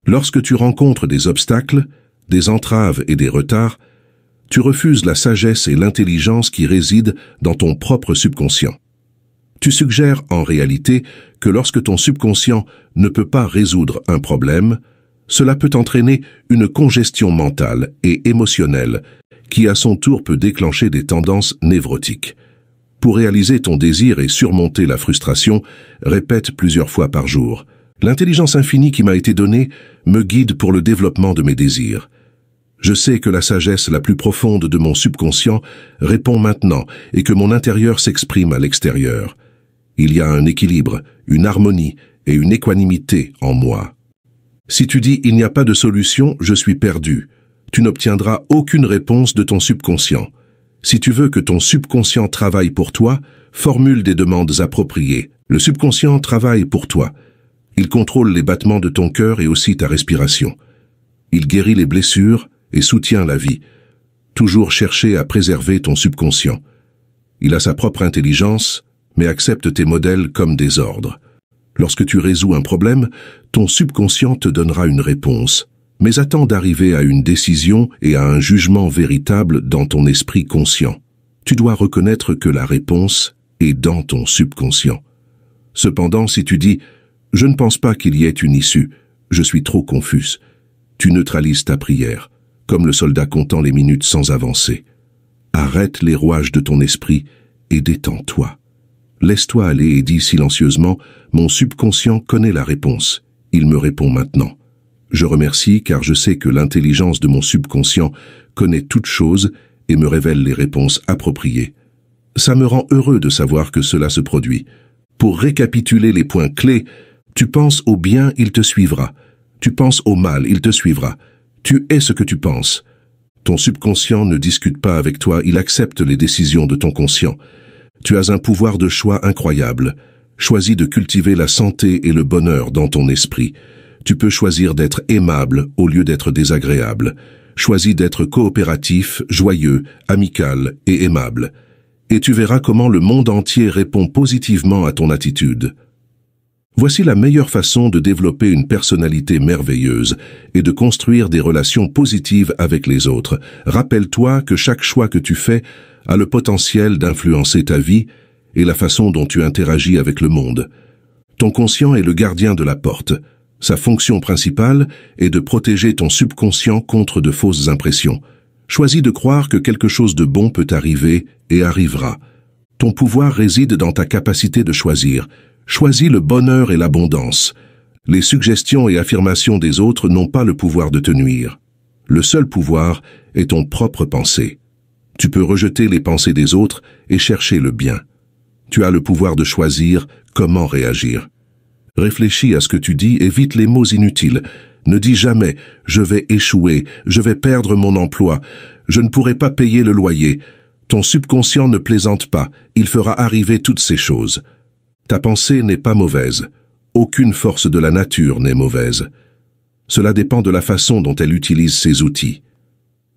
Lorsque tu rencontres des obstacles, des entraves et des retards, tu refuses la sagesse et l'intelligence qui résident dans ton propre subconscient. Tu suggères en réalité que lorsque ton subconscient ne peut pas résoudre un problème, cela peut entraîner une congestion mentale et émotionnelle qui à son tour peut déclencher des tendances névrotiques. Pour réaliser ton désir et surmonter la frustration, répète plusieurs fois par jour. L'intelligence infinie qui m'a été donnée me guide pour le développement de mes désirs. Je sais que la sagesse la plus profonde de mon subconscient répond maintenant et que mon intérieur s'exprime à l'extérieur. Il y a un équilibre, une harmonie et une équanimité en moi. Si tu dis « il n'y a pas de solution, je suis perdu », tu n'obtiendras aucune réponse de ton subconscient. Si tu veux que ton subconscient travaille pour toi, formule des demandes appropriées. Le subconscient travaille pour toi. Il contrôle les battements de ton cœur et aussi ta respiration. Il guérit les blessures et soutient la vie. Toujours chercher à préserver ton subconscient. Il a sa propre intelligence, mais accepte tes modèles comme des ordres. Lorsque tu résous un problème, ton subconscient te donnera une réponse. Mais attends d'arriver à une décision et à un jugement véritable dans ton esprit conscient. Tu dois reconnaître que la réponse est dans ton subconscient. Cependant, si tu dis « je ne pense pas qu'il y ait une issue, je suis trop confus », tu neutralises ta prière, comme le soldat comptant les minutes sans avancer. Arrête les rouages de ton esprit et détends-toi. Laisse-toi aller et dis silencieusement « mon subconscient connaît la réponse, il me répond maintenant ». Je remercie car je sais que l'intelligence de mon subconscient connaît toutes choses et me révèle les réponses appropriées. Ça me rend heureux de savoir que cela se produit. Pour récapituler les points clés, tu penses au bien, il te suivra. Tu penses au mal, il te suivra. Tu es ce que tu penses. Ton subconscient ne discute pas avec toi, il accepte les décisions de ton conscient. Tu as un pouvoir de choix incroyable. Choisis de cultiver la santé et le bonheur dans ton esprit. Tu peux choisir d'être aimable au lieu d'être désagréable. Choisis d'être coopératif, joyeux, amical et aimable. Et tu verras comment le monde entier répond positivement à ton attitude. Voici la meilleure façon de développer une personnalité merveilleuse et de construire des relations positives avec les autres. Rappelle-toi que chaque choix que tu fais a le potentiel d'influencer ta vie et la façon dont tu interagis avec le monde. Ton conscient est le gardien de la porte. Sa fonction principale est de protéger ton subconscient contre de fausses impressions. Choisis de croire que quelque chose de bon peut arriver et arrivera. Ton pouvoir réside dans ta capacité de choisir. Choisis le bonheur et l'abondance. Les suggestions et affirmations des autres n'ont pas le pouvoir de te nuire. Le seul pouvoir est ton propre pensée. Tu peux rejeter les pensées des autres et chercher le bien. Tu as le pouvoir de choisir comment réagir. Réfléchis à ce que tu dis, évite les mots inutiles. Ne dis jamais « je vais échouer, je vais perdre mon emploi, je ne pourrai pas payer le loyer ». Ton subconscient ne plaisante pas, il fera arriver toutes ces choses. Ta pensée n'est pas mauvaise. Aucune force de la nature n'est mauvaise. Cela dépend de la façon dont elle utilise ses outils.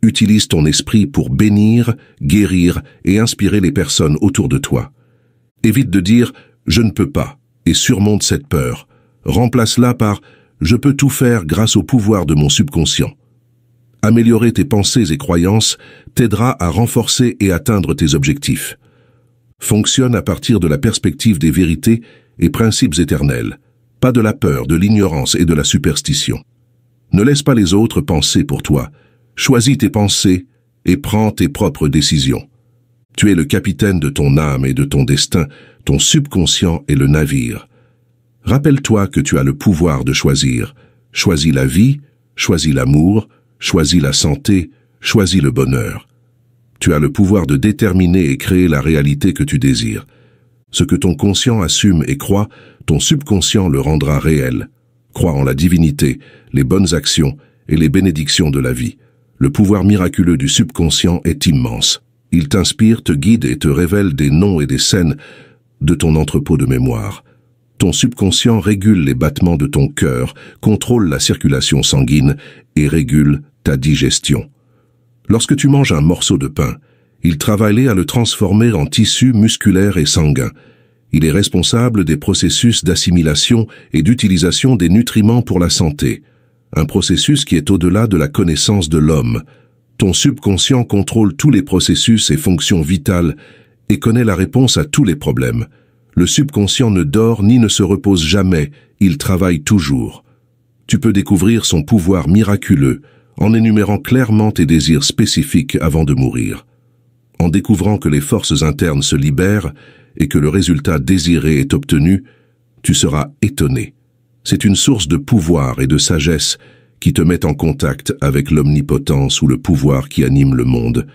Utilise ton esprit pour bénir, guérir et inspirer les personnes autour de toi. Évite de dire « je ne peux pas » et surmonte cette peur. Remplace-la par « je peux tout faire grâce au pouvoir de mon subconscient ». Améliorer tes pensées et croyances t'aidera à renforcer et atteindre tes objectifs. Fonctionne à partir de la perspective des vérités et principes éternels, pas de la peur, de l'ignorance et de la superstition. Ne laisse pas les autres penser pour toi. Choisis tes pensées et prends tes propres décisions. Tu es le capitaine de ton âme et de ton destin, ton subconscient est le navire. Rappelle-toi que tu as le pouvoir de choisir. Choisis la vie, choisis l'amour, choisis la santé, choisis le bonheur. Tu as le pouvoir de déterminer et créer la réalité que tu désires. Ce que ton conscient assume et croit, ton subconscient le rendra réel. Crois en la divinité, les bonnes actions et les bénédictions de la vie. Le pouvoir miraculeux du subconscient est immense. Il t'inspire, te guide et te révèle des noms et des scènes de ton entrepôt de mémoire. Ton subconscient régule les battements de ton cœur, contrôle la circulation sanguine et régule ta digestion. Lorsque tu manges un morceau de pain, il travaille à le transformer en tissu musculaire et sanguin. Il est responsable des processus d'assimilation et d'utilisation des nutriments pour la santé. Un processus qui est au-delà de la connaissance de l'homme. Ton subconscient contrôle tous les processus et fonctions vitales et connaît la réponse à tous les problèmes. Le subconscient ne dort ni ne se repose jamais, il travaille toujours. Tu peux découvrir son pouvoir miraculeux en énumérant clairement tes désirs spécifiques avant de mourir. En découvrant que les forces internes se libèrent et que le résultat désiré est obtenu, tu seras étonné. C'est une source de pouvoir et de sagesse qui te met en contact avec l'omnipotence ou le pouvoir qui anime le monde.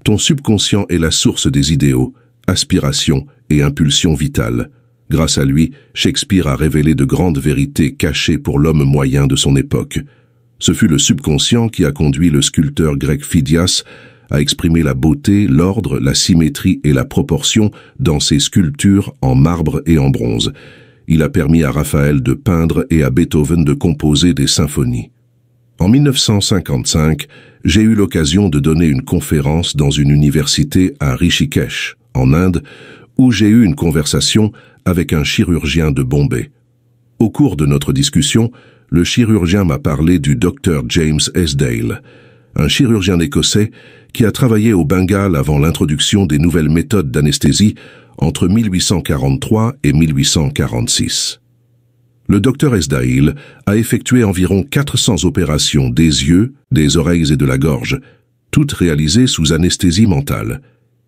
Ton subconscient est la source des idéaux, aspirations et impulsions vitales. Grâce à lui, Shakespeare a révélé de grandes vérités cachées pour l'homme moyen de son époque. Ce fut le subconscient qui a conduit le sculpteur grec Phidias à exprimer la beauté, l'ordre, la symétrie et la proportion dans ses sculptures en marbre et en bronze. Il a permis à Raphaël de peindre et à Beethoven de composer des symphonies. En 1955, j'ai eu l'occasion de donner une conférence dans une université à Rishikesh, en Inde, où j'ai eu une conversation avec un chirurgien de Bombay. Au cours de notre discussion, le chirurgien m'a parlé du Dr James Esdaile, un chirurgien écossais qui a travaillé au Bengale avant l'introduction des nouvelles méthodes d'anesthésie entre 1843 et 1846. Le Dr Esdaile a effectué environ 400 opérations des yeux, des oreilles et de la gorge, toutes réalisées sous anesthésie mentale.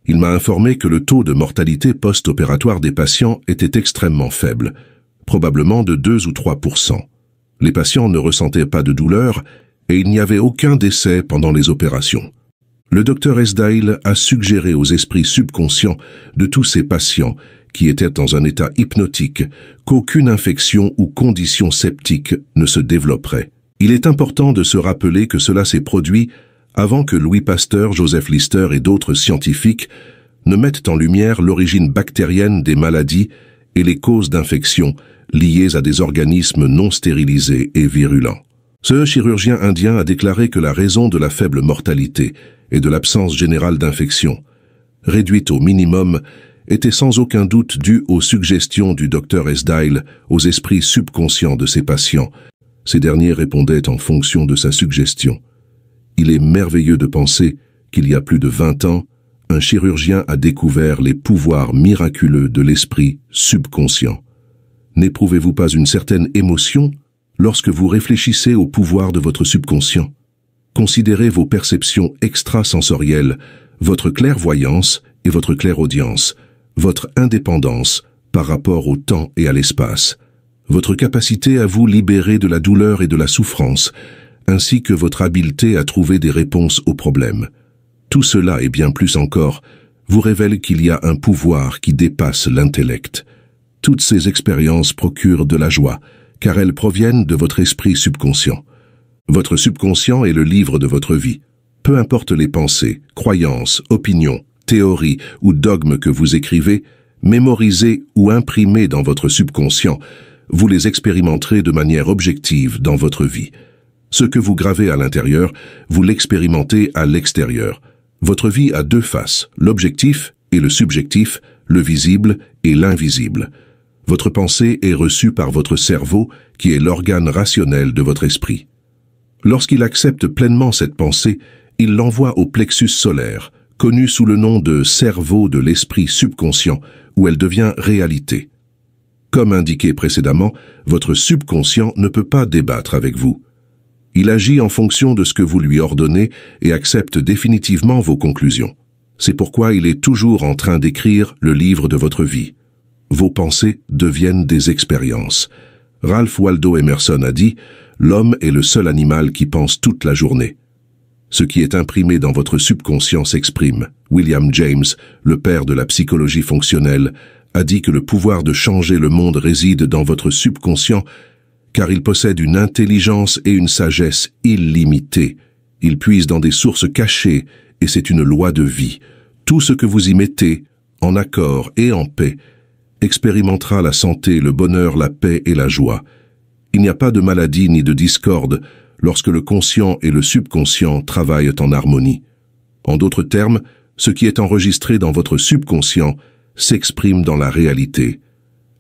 Il m'a informé que le taux de mortalité post-opératoire des patients était extrêmement faible, probablement de 2 ou 3%. Les patients ne ressentaient pas de douleur et il n'y avait aucun décès pendant les opérations. Le Dr Esdaile a suggéré aux esprits subconscients de tous ces patients qui étaient dans un état hypnotique qu'aucune infection ou condition septique ne se développerait. Il est important de se rappeler que cela s'est produit avant que Louis Pasteur, Joseph Lister et d'autres scientifiques ne mettent en lumière l'origine bactérienne des maladies et les causes d'infections liées à des organismes non stérilisés et virulents. Ce chirurgien indien a déclaré que la raison de la faible mortalité et de l'absence générale d'infection, réduite au minimum, était sans aucun doute due aux suggestions du Dr Esdaile aux esprits subconscients de ses patients. Ces derniers répondaient en fonction de sa suggestion. Il est merveilleux de penser qu'il y a plus de 20 ans, un chirurgien a découvert les pouvoirs miraculeux de l'esprit subconscient. N'éprouvez-vous pas une certaine émotion lorsque vous réfléchissez au pouvoir de votre subconscient? Considérez vos perceptions extrasensorielles, votre clairvoyance et votre clairaudience, votre indépendance par rapport au temps et à l'espace, votre capacité à vous libérer de la douleur et de la souffrance, ainsi que votre habileté à trouver des réponses aux problèmes. Tout cela et bien plus encore vous révèle qu'il y a un pouvoir qui dépasse l'intellect. Toutes ces expériences procurent de la joie, car elles proviennent de votre esprit subconscient. Votre subconscient est le livre de votre vie. Peu importe les pensées, croyances, opinions, théories ou dogmes que vous écrivez, mémorisez ou imprimez dans votre subconscient, vous les expérimenterez de manière objective dans votre vie. Ce que vous gravez à l'intérieur, vous l'expérimentez à l'extérieur. Votre vie a deux faces, l'objectif et le subjectif, le visible et l'invisible. Votre pensée est reçue par votre cerveau, qui est l'organe rationnel de votre esprit. Lorsqu'il accepte pleinement cette pensée, il l'envoie au plexus solaire, connu sous le nom de cerveau de l'esprit subconscient, où elle devient réalité. Comme indiqué précédemment, votre subconscient ne peut pas débattre avec vous. Il agit en fonction de ce que vous lui ordonnez et accepte définitivement vos conclusions. C'est pourquoi il est toujours en train d'écrire le livre de votre vie. Vos pensées deviennent des expériences. Ralph Waldo Emerson a dit « L'homme est le seul animal qui pense toute la journée ». Ce qui est imprimé dans votre subconscient s'exprime. William James, le père de la psychologie fonctionnelle, a dit que le pouvoir de changer le monde réside dans votre subconscient, car il possède une intelligence et une sagesse illimitées. Il puise dans des sources cachées, et c'est une loi de vie. Tout ce que vous y mettez, en accord et en paix, expérimentera la santé, le bonheur, la paix et la joie. Il n'y a pas de maladie ni de discorde lorsque le conscient et le subconscient travaillent en harmonie. En d'autres termes, ce qui est enregistré dans votre subconscient s'exprime dans la réalité.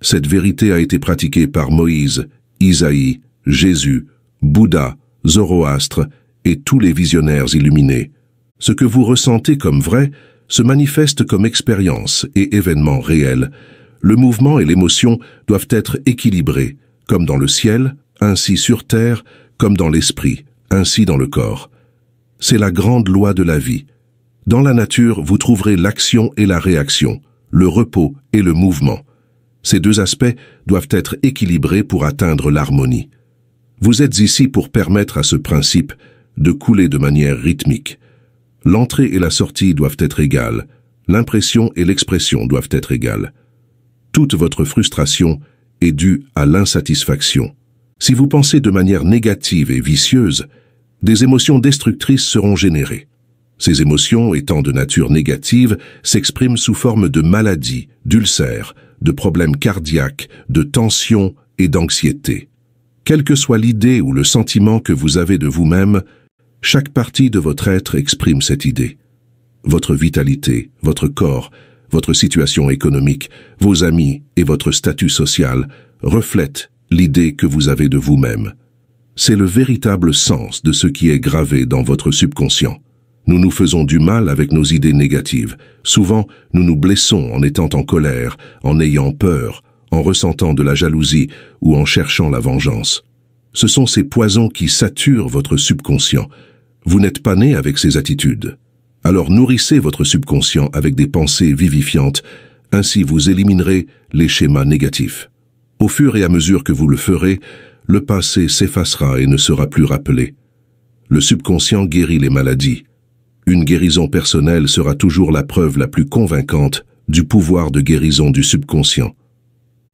Cette vérité a été pratiquée par Moïse, Isaïe, Jésus, Bouddha, Zoroastre et tous les visionnaires illuminés. Ce que vous ressentez comme vrai se manifeste comme expérience et événement réel. Le mouvement et l'émotion doivent être équilibrés, comme dans le ciel, ainsi sur terre, comme dans l'esprit, ainsi dans le corps. C'est la grande loi de la vie. Dans la nature, vous trouverez l'action et la réaction, le repos et le mouvement. Ces deux aspects doivent être équilibrés pour atteindre l'harmonie. Vous êtes ici pour permettre à ce principe de couler de manière rythmique. L'entrée et la sortie doivent être égales, l'impression et l'expression doivent être égales. Toute votre frustration est due à l'insatisfaction. Si vous pensez de manière négative et vicieuse, des émotions destructrices seront générées. Ces émotions, étant de nature négative, s'expriment sous forme de maladies, d'ulcères, de problèmes cardiaques, de tensions et d'anxiété. Quelle que soit l'idée ou le sentiment que vous avez de vous-même, chaque partie de votre être exprime cette idée. Votre vitalité, votre corps, votre situation économique, vos amis et votre statut social reflètent l'idée que vous avez de vous-même. C'est le véritable sens de ce qui est gravé dans votre subconscient. Nous nous faisons du mal avec nos idées négatives. Souvent, nous nous blessons en étant en colère, en ayant peur, en ressentant de la jalousie ou en cherchant la vengeance. Ce sont ces poisons qui saturent votre subconscient. Vous n'êtes pas né avec ces attitudes. Alors nourrissez votre subconscient avec des pensées vivifiantes, ainsi vous éliminerez les schémas négatifs. Au fur et à mesure que vous le ferez, le passé s'effacera et ne sera plus rappelé. Le subconscient guérit les maladies. Une guérison personnelle sera toujours la preuve la plus convaincante du pouvoir de guérison du subconscient.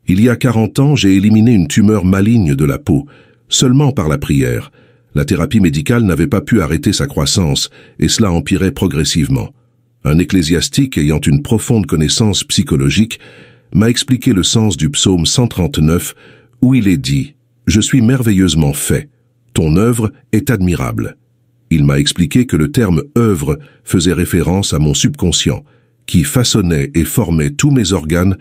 Il y a 40 ans, j'ai éliminé une tumeur maligne de la peau, seulement par la prière. La thérapie médicale n'avait pas pu arrêter sa croissance, et cela empirait progressivement. Un ecclésiastique ayant une profonde connaissance psychologique m'a expliqué le sens du psaume 139, où il est dit « Je suis merveilleusement fait, ton œuvre est admirable ». Il m'a expliqué que le terme « œuvre » faisait référence à mon subconscient, qui façonnait et formait tous mes organes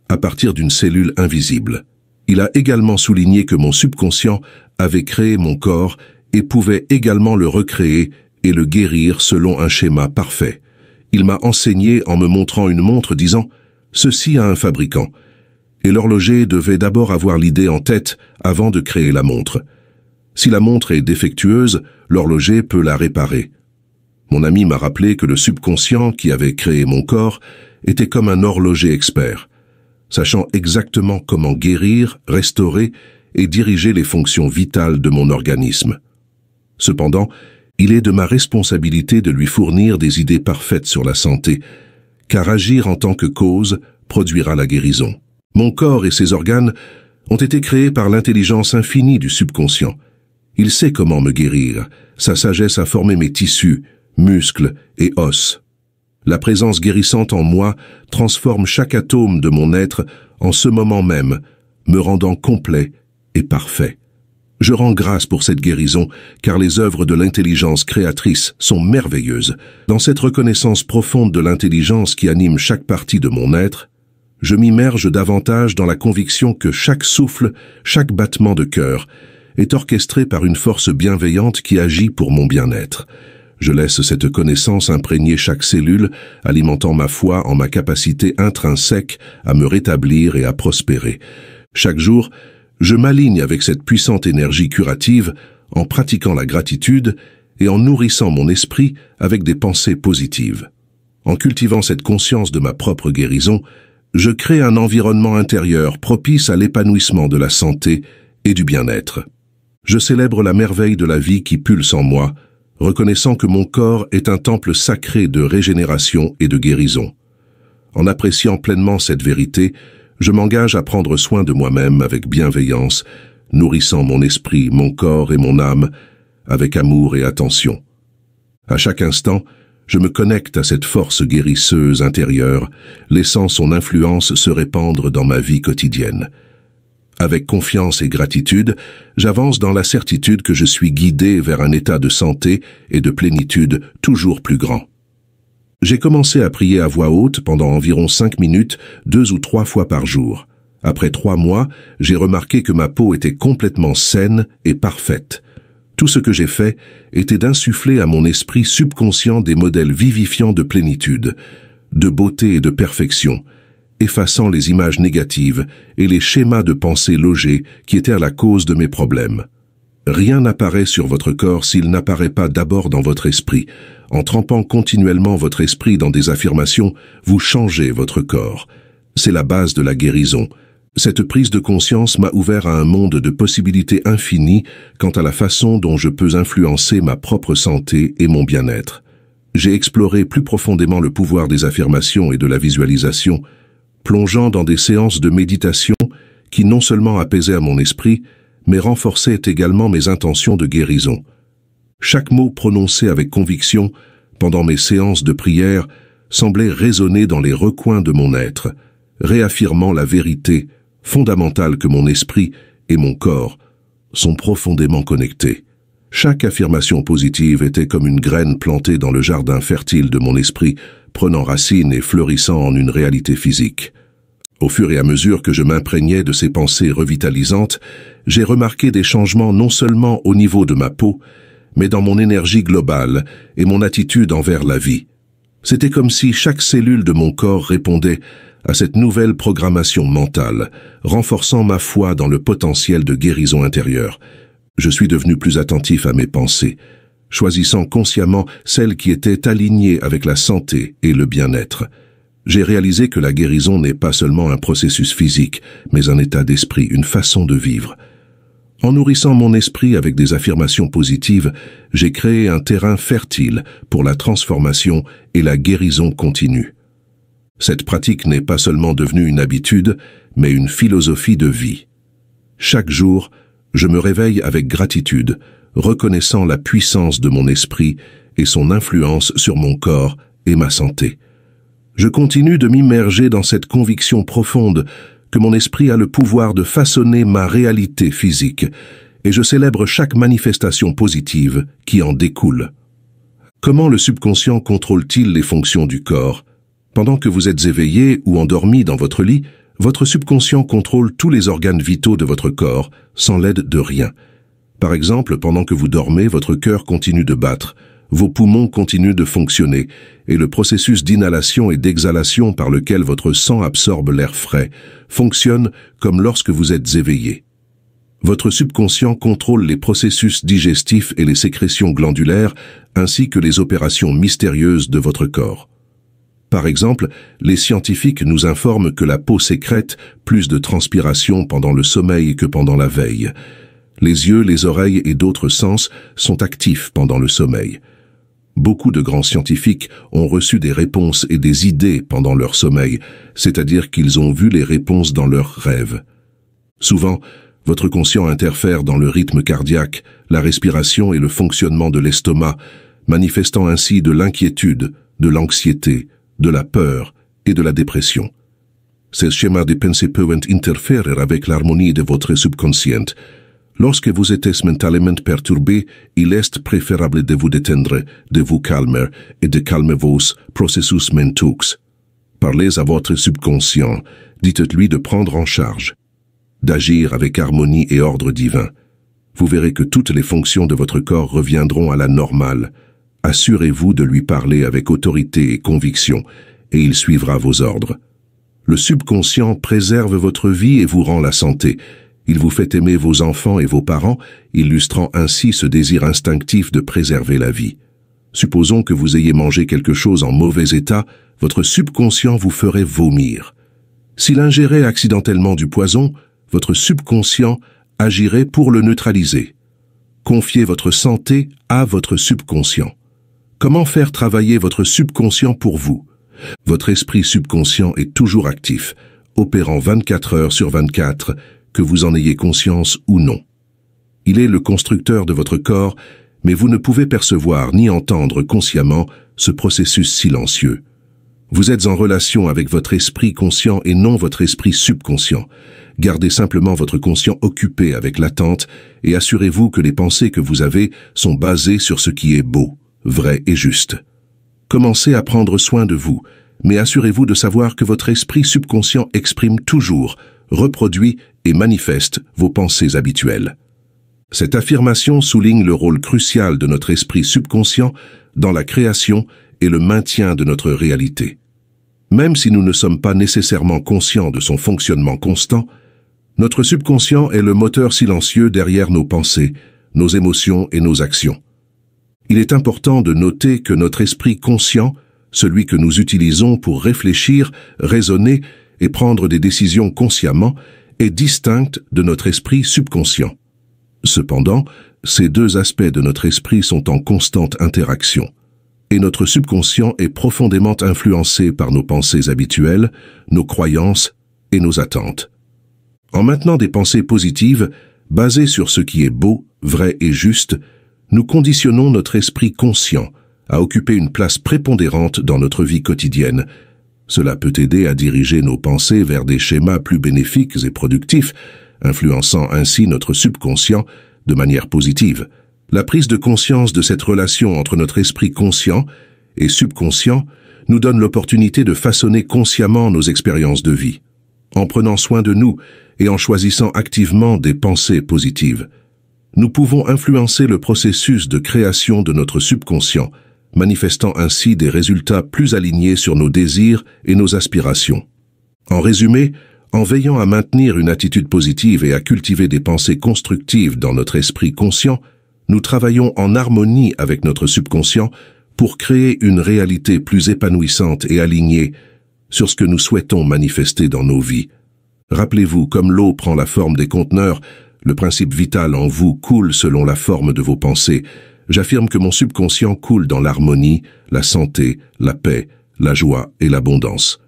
à partir d'une cellule invisible. Il a également souligné que mon subconscient avait créé mon corps et pouvait également le recréer et le guérir selon un schéma parfait. Il m'a enseigné en me montrant une montre disant « Ceci a un fabricant ». Et l'horloger devait d'abord avoir l'idée en tête avant de créer la montre. Si la montre est défectueuse, l'horloger peut la réparer. Mon ami m'a rappelé que le subconscient qui avait créé mon corps était comme un horloger expert, sachant exactement comment guérir, restaurer et diriger les fonctions vitales de mon organisme. Cependant, il est de ma responsabilité de lui fournir des idées parfaites sur la santé, car agir en tant que cause produira la guérison. Mon corps et ses organes ont été créés par l'intelligence infinie du subconscient. Il sait comment me guérir, sa sagesse a formé mes tissus, muscles et os. La présence guérissante en moi transforme chaque atome de mon être en ce moment même, me rendant complet et parfait. Je rends grâce pour cette guérison, car les œuvres de l'intelligence créatrice sont merveilleuses. Dans cette reconnaissance profonde de l'intelligence qui anime chaque partie de mon être, je m'immerge davantage dans la conviction que chaque souffle, chaque battement de cœur, est orchestré par une force bienveillante qui agit pour mon bien-être. Je laisse cette connaissance imprégner chaque cellule, alimentant ma foi en ma capacité intrinsèque à me rétablir et à prospérer. Chaque jour, je m'aligne avec cette puissante énergie curative en pratiquant la gratitude et en nourrissant mon esprit avec des pensées positives. En cultivant cette conscience de ma propre guérison, je crée un environnement intérieur propice à l'épanouissement de la santé et du bien-être. Je célèbre la merveille de la vie qui pulse en moi, reconnaissant que mon corps est un temple sacré de régénération et de guérison. En appréciant pleinement cette vérité, je m'engage à prendre soin de moi-même avec bienveillance, nourrissant mon esprit, mon corps et mon âme avec amour et attention. À chaque instant, je me connecte à cette force guérisseuse intérieure, laissant son influence se répandre dans ma vie quotidienne. Avec confiance et gratitude, j'avance dans la certitude que je suis guidé vers un état de santé et de plénitude toujours plus grand. J'ai commencé à prier à voix haute pendant environ 5 minutes, 2 ou 3 fois par jour. Après 3 mois, j'ai remarqué que ma peau était complètement saine et parfaite. Tout ce que j'ai fait était d'insuffler à mon esprit subconscient des modèles vivifiants de plénitude, de beauté et de perfection, effaçant les images négatives et les schémas de pensée logés qui étaient à la cause de mes problèmes. Rien n'apparaît sur votre corps s'il n'apparaît pas d'abord dans votre esprit. En trempant continuellement votre esprit dans des affirmations, vous changez votre corps. C'est la base de la guérison. Cette prise de conscience m'a ouvert à un monde de possibilités infinies quant à la façon dont je peux influencer ma propre santé et mon bien-être. J'ai exploré plus profondément le pouvoir des affirmations et de la visualisation, plongeant dans des séances de méditation qui non seulement apaisaient mon esprit, mais renforçaient également mes intentions de guérison. Chaque mot prononcé avec conviction pendant mes séances de prière semblait résonner dans les recoins de mon être, réaffirmant la vérité fondamentale que mon esprit et mon corps sont profondément connectés. Chaque affirmation positive était comme une graine plantée dans le jardin fertile de mon esprit, prenant racine et fleurissant en une réalité physique. Au fur et à mesure que je m'imprégnais de ces pensées revitalisantes, j'ai remarqué des changements non seulement au niveau de ma peau, mais dans mon énergie globale et mon attitude envers la vie. C'était comme si chaque cellule de mon corps répondait à cette nouvelle programmation mentale, renforçant ma foi dans le potentiel de guérison intérieure. Je suis devenu plus attentif à mes pensées, choisissant consciemment celles qui étaient alignées avec la santé et le bien-être. J'ai réalisé que la guérison n'est pas seulement un processus physique, mais un état d'esprit, une façon de vivre. En nourrissant mon esprit avec des affirmations positives, j'ai créé un terrain fertile pour la transformation et la guérison continue. Cette pratique n'est pas seulement devenue une habitude, mais une philosophie de vie. Chaque jour, je me réveille avec gratitude, reconnaissant la puissance de mon esprit et son influence sur mon corps et ma santé. Je continue de m'immerger dans cette conviction profonde que mon esprit a le pouvoir de façonner ma réalité physique, et je célèbre chaque manifestation positive qui en découle. Comment le subconscient contrôle-t-il les fonctions du corps? Pendant que vous êtes éveillé ou endormi dans votre lit, votre subconscient contrôle tous les organes vitaux de votre corps, sans l'aide de rien. Par exemple, pendant que vous dormez, votre cœur continue de battre, vos poumons continuent de fonctionner, et le processus d'inhalation et d'exhalation par lequel votre sang absorbe l'air frais fonctionne comme lorsque vous êtes éveillé. Votre subconscient contrôle les processus digestifs et les sécrétions glandulaires, ainsi que les opérations mystérieuses de votre corps. Par exemple, les scientifiques nous informent que la peau sécrète plus de transpiration pendant le sommeil que pendant la veille. Les yeux, les oreilles et d'autres sens sont actifs pendant le sommeil. Beaucoup de grands scientifiques ont reçu des réponses et des idées pendant leur sommeil, c'est-à-dire qu'ils ont vu les réponses dans leurs rêves. Souvent, votre conscient interfère dans le rythme cardiaque, la respiration et le fonctionnement de l'estomac, manifestant ainsi de l'inquiétude, de l'anxiété, de la peur et de la dépression. Ces schémas de pensée peuvent interférer avec l'harmonie de votre subconscient. Lorsque vous êtes mentalement perturbé, il est préférable de vous détendre, de vous calmer et de calmer vos processus mentaux. Parlez à votre subconscient, dites-lui de prendre en charge, d'agir avec harmonie et ordre divin. Vous verrez que toutes les fonctions de votre corps reviendront à la normale. Assurez-vous de lui parler avec autorité et conviction, et il suivra vos ordres. Le subconscient préserve votre vie et vous rend la santé. Il vous fait aimer vos enfants et vos parents, illustrant ainsi ce désir instinctif de préserver la vie. Supposons que vous ayez mangé quelque chose en mauvais état, votre subconscient vous ferait vomir. S'il ingérait accidentellement du poison, votre subconscient agirait pour le neutraliser. Confiez votre santé à votre subconscient. Comment faire travailler votre subconscient pour vous? Votre esprit subconscient est toujours actif, opérant 24 heures sur 24, que vous en ayez conscience ou non. Il est le constructeur de votre corps, mais vous ne pouvez percevoir ni entendre consciemment ce processus silencieux. Vous êtes en relation avec votre esprit conscient et non votre esprit subconscient. Gardez simplement votre conscient occupé avec l'attente et assurez-vous que les pensées que vous avez sont basées sur ce qui est beau, vrai et juste. Commencez à prendre soin de vous, mais assurez-vous de savoir que votre esprit subconscient exprime toujours, reproduit et manifeste vos pensées habituelles. Cette affirmation souligne le rôle crucial de notre esprit subconscient dans la création et le maintien de notre réalité. Même si nous ne sommes pas nécessairement conscients de son fonctionnement constant, notre subconscient est le moteur silencieux derrière nos pensées, nos émotions et nos actions. Il est important de noter que notre esprit conscient, celui que nous utilisons pour réfléchir, raisonner et prendre des décisions consciemment, est distinct de notre esprit subconscient. Cependant, ces deux aspects de notre esprit sont en constante interaction, et notre subconscient est profondément influencé par nos pensées habituelles, nos croyances et nos attentes. En maintenant des pensées positives, basées sur ce qui est beau, vrai et juste, nous conditionnons notre esprit conscient à occuper une place prépondérante dans notre vie quotidienne. Cela peut aider à diriger nos pensées vers des schémas plus bénéfiques et productifs, influençant ainsi notre subconscient de manière positive. La prise de conscience de cette relation entre notre esprit conscient et subconscient nous donne l'opportunité de façonner consciemment nos expériences de vie, en prenant soin de nous et en choisissant activement des pensées positives. Nous pouvons influencer le processus de création de notre subconscient, manifestant ainsi des résultats plus alignés sur nos désirs et nos aspirations. En résumé, en veillant à maintenir une attitude positive et à cultiver des pensées constructives dans notre esprit conscient, nous travaillons en harmonie avec notre subconscient pour créer une réalité plus épanouissante et alignée sur ce que nous souhaitons manifester dans nos vies. Rappelez-vous, comme l'eau prend la forme des conteneurs, le principe vital en vous coule selon la forme de vos pensées. J'affirme que mon subconscient coule dans l'harmonie, la santé, la paix, la joie et l'abondance.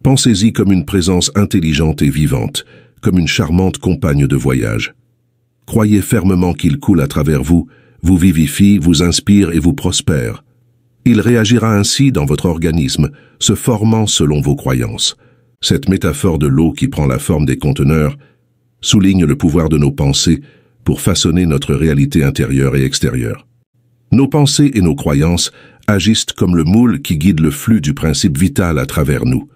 Pensez-y comme une présence intelligente et vivante, comme une charmante compagne de voyage. Croyez fermement qu'il coule à travers vous, vous vivifie, vous inspire et vous prospère. Il réagira ainsi dans votre organisme, se formant selon vos croyances. Cette métaphore de l'eau qui prend la forme des conteneurs souligne le pouvoir de nos pensées pour façonner notre réalité intérieure et extérieure. Nos pensées et nos croyances agissent comme le moule qui guide le flux du principe vital à travers nous.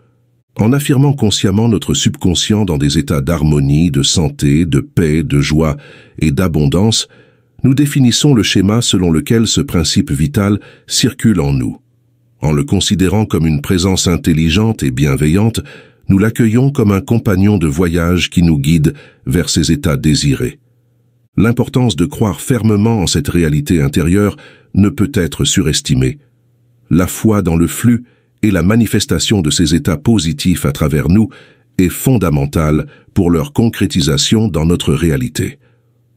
En affirmant consciemment notre subconscient dans des états d'harmonie, de santé, de paix, de joie et d'abondance, nous définissons le schéma selon lequel ce principe vital circule en nous. En le considérant comme une présence intelligente et bienveillante, nous l'accueillons comme un compagnon de voyage qui nous guide vers ces états désirés. L'importance de croire fermement en cette réalité intérieure ne peut être surestimée. La foi dans le flux et la manifestation de ces états positifs à travers nous est fondamentale pour leur concrétisation dans notre réalité.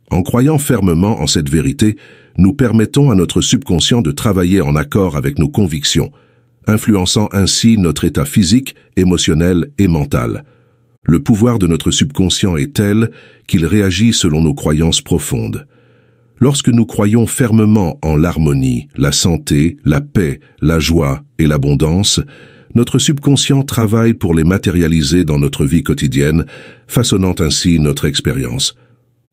En croyant fermement en cette vérité, nous permettons à notre subconscient de travailler en accord avec nos convictions, influençant ainsi notre état physique, émotionnel et mental. Le pouvoir de notre subconscient est tel qu'il réagit selon nos croyances profondes. Lorsque nous croyons fermement en l'harmonie, la santé, la paix, la joie et l'abondance, notre subconscient travaille pour les matérialiser dans notre vie quotidienne, façonnant ainsi notre expérience.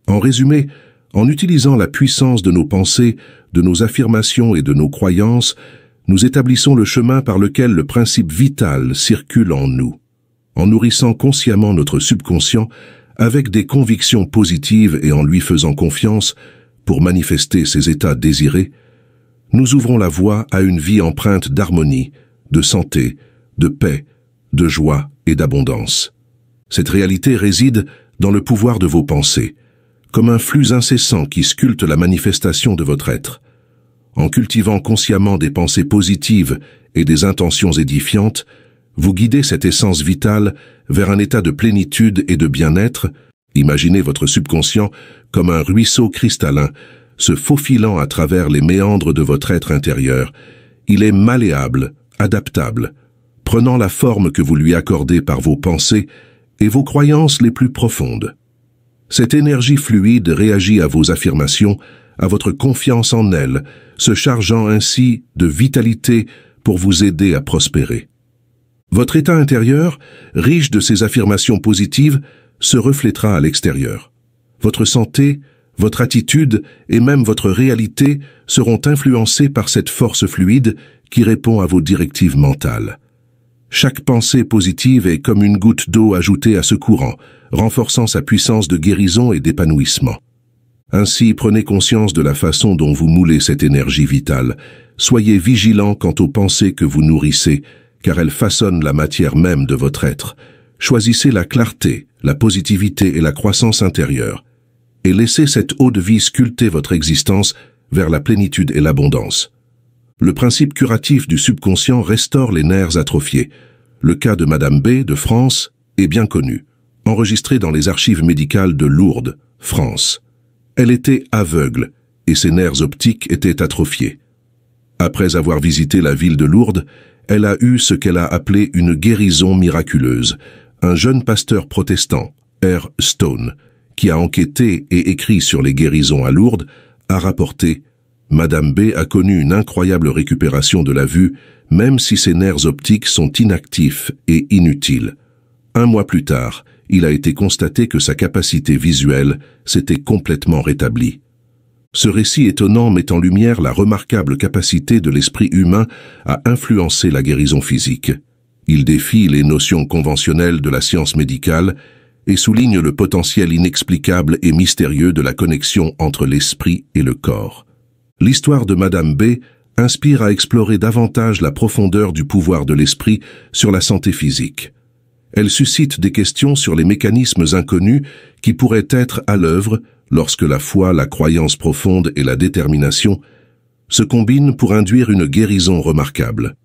En résumé, en utilisant la puissance de nos pensées, de nos affirmations et de nos croyances, nous établissons le chemin par lequel le principe vital circule en nous. En nourrissant consciemment notre subconscient avec des convictions positives et en lui faisant confiance pour manifester ses états désirés, nous ouvrons la voie à une vie empreinte d'harmonie, de santé, de paix, de joie et d'abondance. Cette réalité réside dans le pouvoir de vos pensées, comme un flux incessant qui sculpte la manifestation de votre être. En cultivant consciemment des pensées positives et des intentions édifiantes, vous guidez cette essence vitale vers un état de plénitude et de bien-être. Imaginez votre subconscient comme un ruisseau cristallin, se faufilant à travers les méandres de votre être intérieur. Il est malléable, adaptable, prenant la forme que vous lui accordez par vos pensées et vos croyances les plus profondes. Cette énergie fluide réagit à vos affirmations, à votre confiance en elle, se chargeant ainsi de vitalité pour vous aider à prospérer. Votre état intérieur, riche de ces affirmations positives, se reflétera à l'extérieur. Votre santé, votre attitude et même votre réalité seront influencées par cette force fluide qui répond à vos directives mentales. Chaque pensée positive est comme une goutte d'eau ajoutée à ce courant, renforçant sa puissance de guérison et d'épanouissement. Ainsi, prenez conscience de la façon dont vous moulez cette énergie vitale. Soyez vigilant quant aux pensées que vous nourrissez, car elles façonnent la matière même de votre être. Choisissez la clarté, la positivité et la croissance intérieure, et laissez cette eau de vie sculpter votre existence vers la plénitude et l'abondance. Le principe curatif du subconscient restaure les nerfs atrophiés. Le cas de Madame B de France est bien connu, enregistré dans les archives médicales de Lourdes, France. Elle était aveugle et ses nerfs optiques étaient atrophiés. Après avoir visité la ville de Lourdes, elle a eu ce qu'elle a appelé une guérison miraculeuse. Un jeune pasteur protestant, R. Stone, qui a enquêté et écrit sur les guérisons à Lourdes, a rapporté « Madame B a connu une incroyable récupération de la vue, même si ses nerfs optiques sont inactifs et inutiles. 1 mois plus tard, il a été constaté que sa capacité visuelle s'était complètement rétablie. » Ce récit étonnant met en lumière la remarquable capacité de l'esprit humain à influencer la guérison physique. Il défie les notions conventionnelles de la science médicale et souligne le potentiel inexplicable et mystérieux de la connexion entre l'esprit et le corps. L'histoire de Madame B inspire à explorer davantage la profondeur du pouvoir de l'esprit sur la santé physique. Elle suscite des questions sur les mécanismes inconnus qui pourraient être à l'œuvre lorsque la foi, la croyance profonde et la détermination se combinent pour induire une guérison remarquable.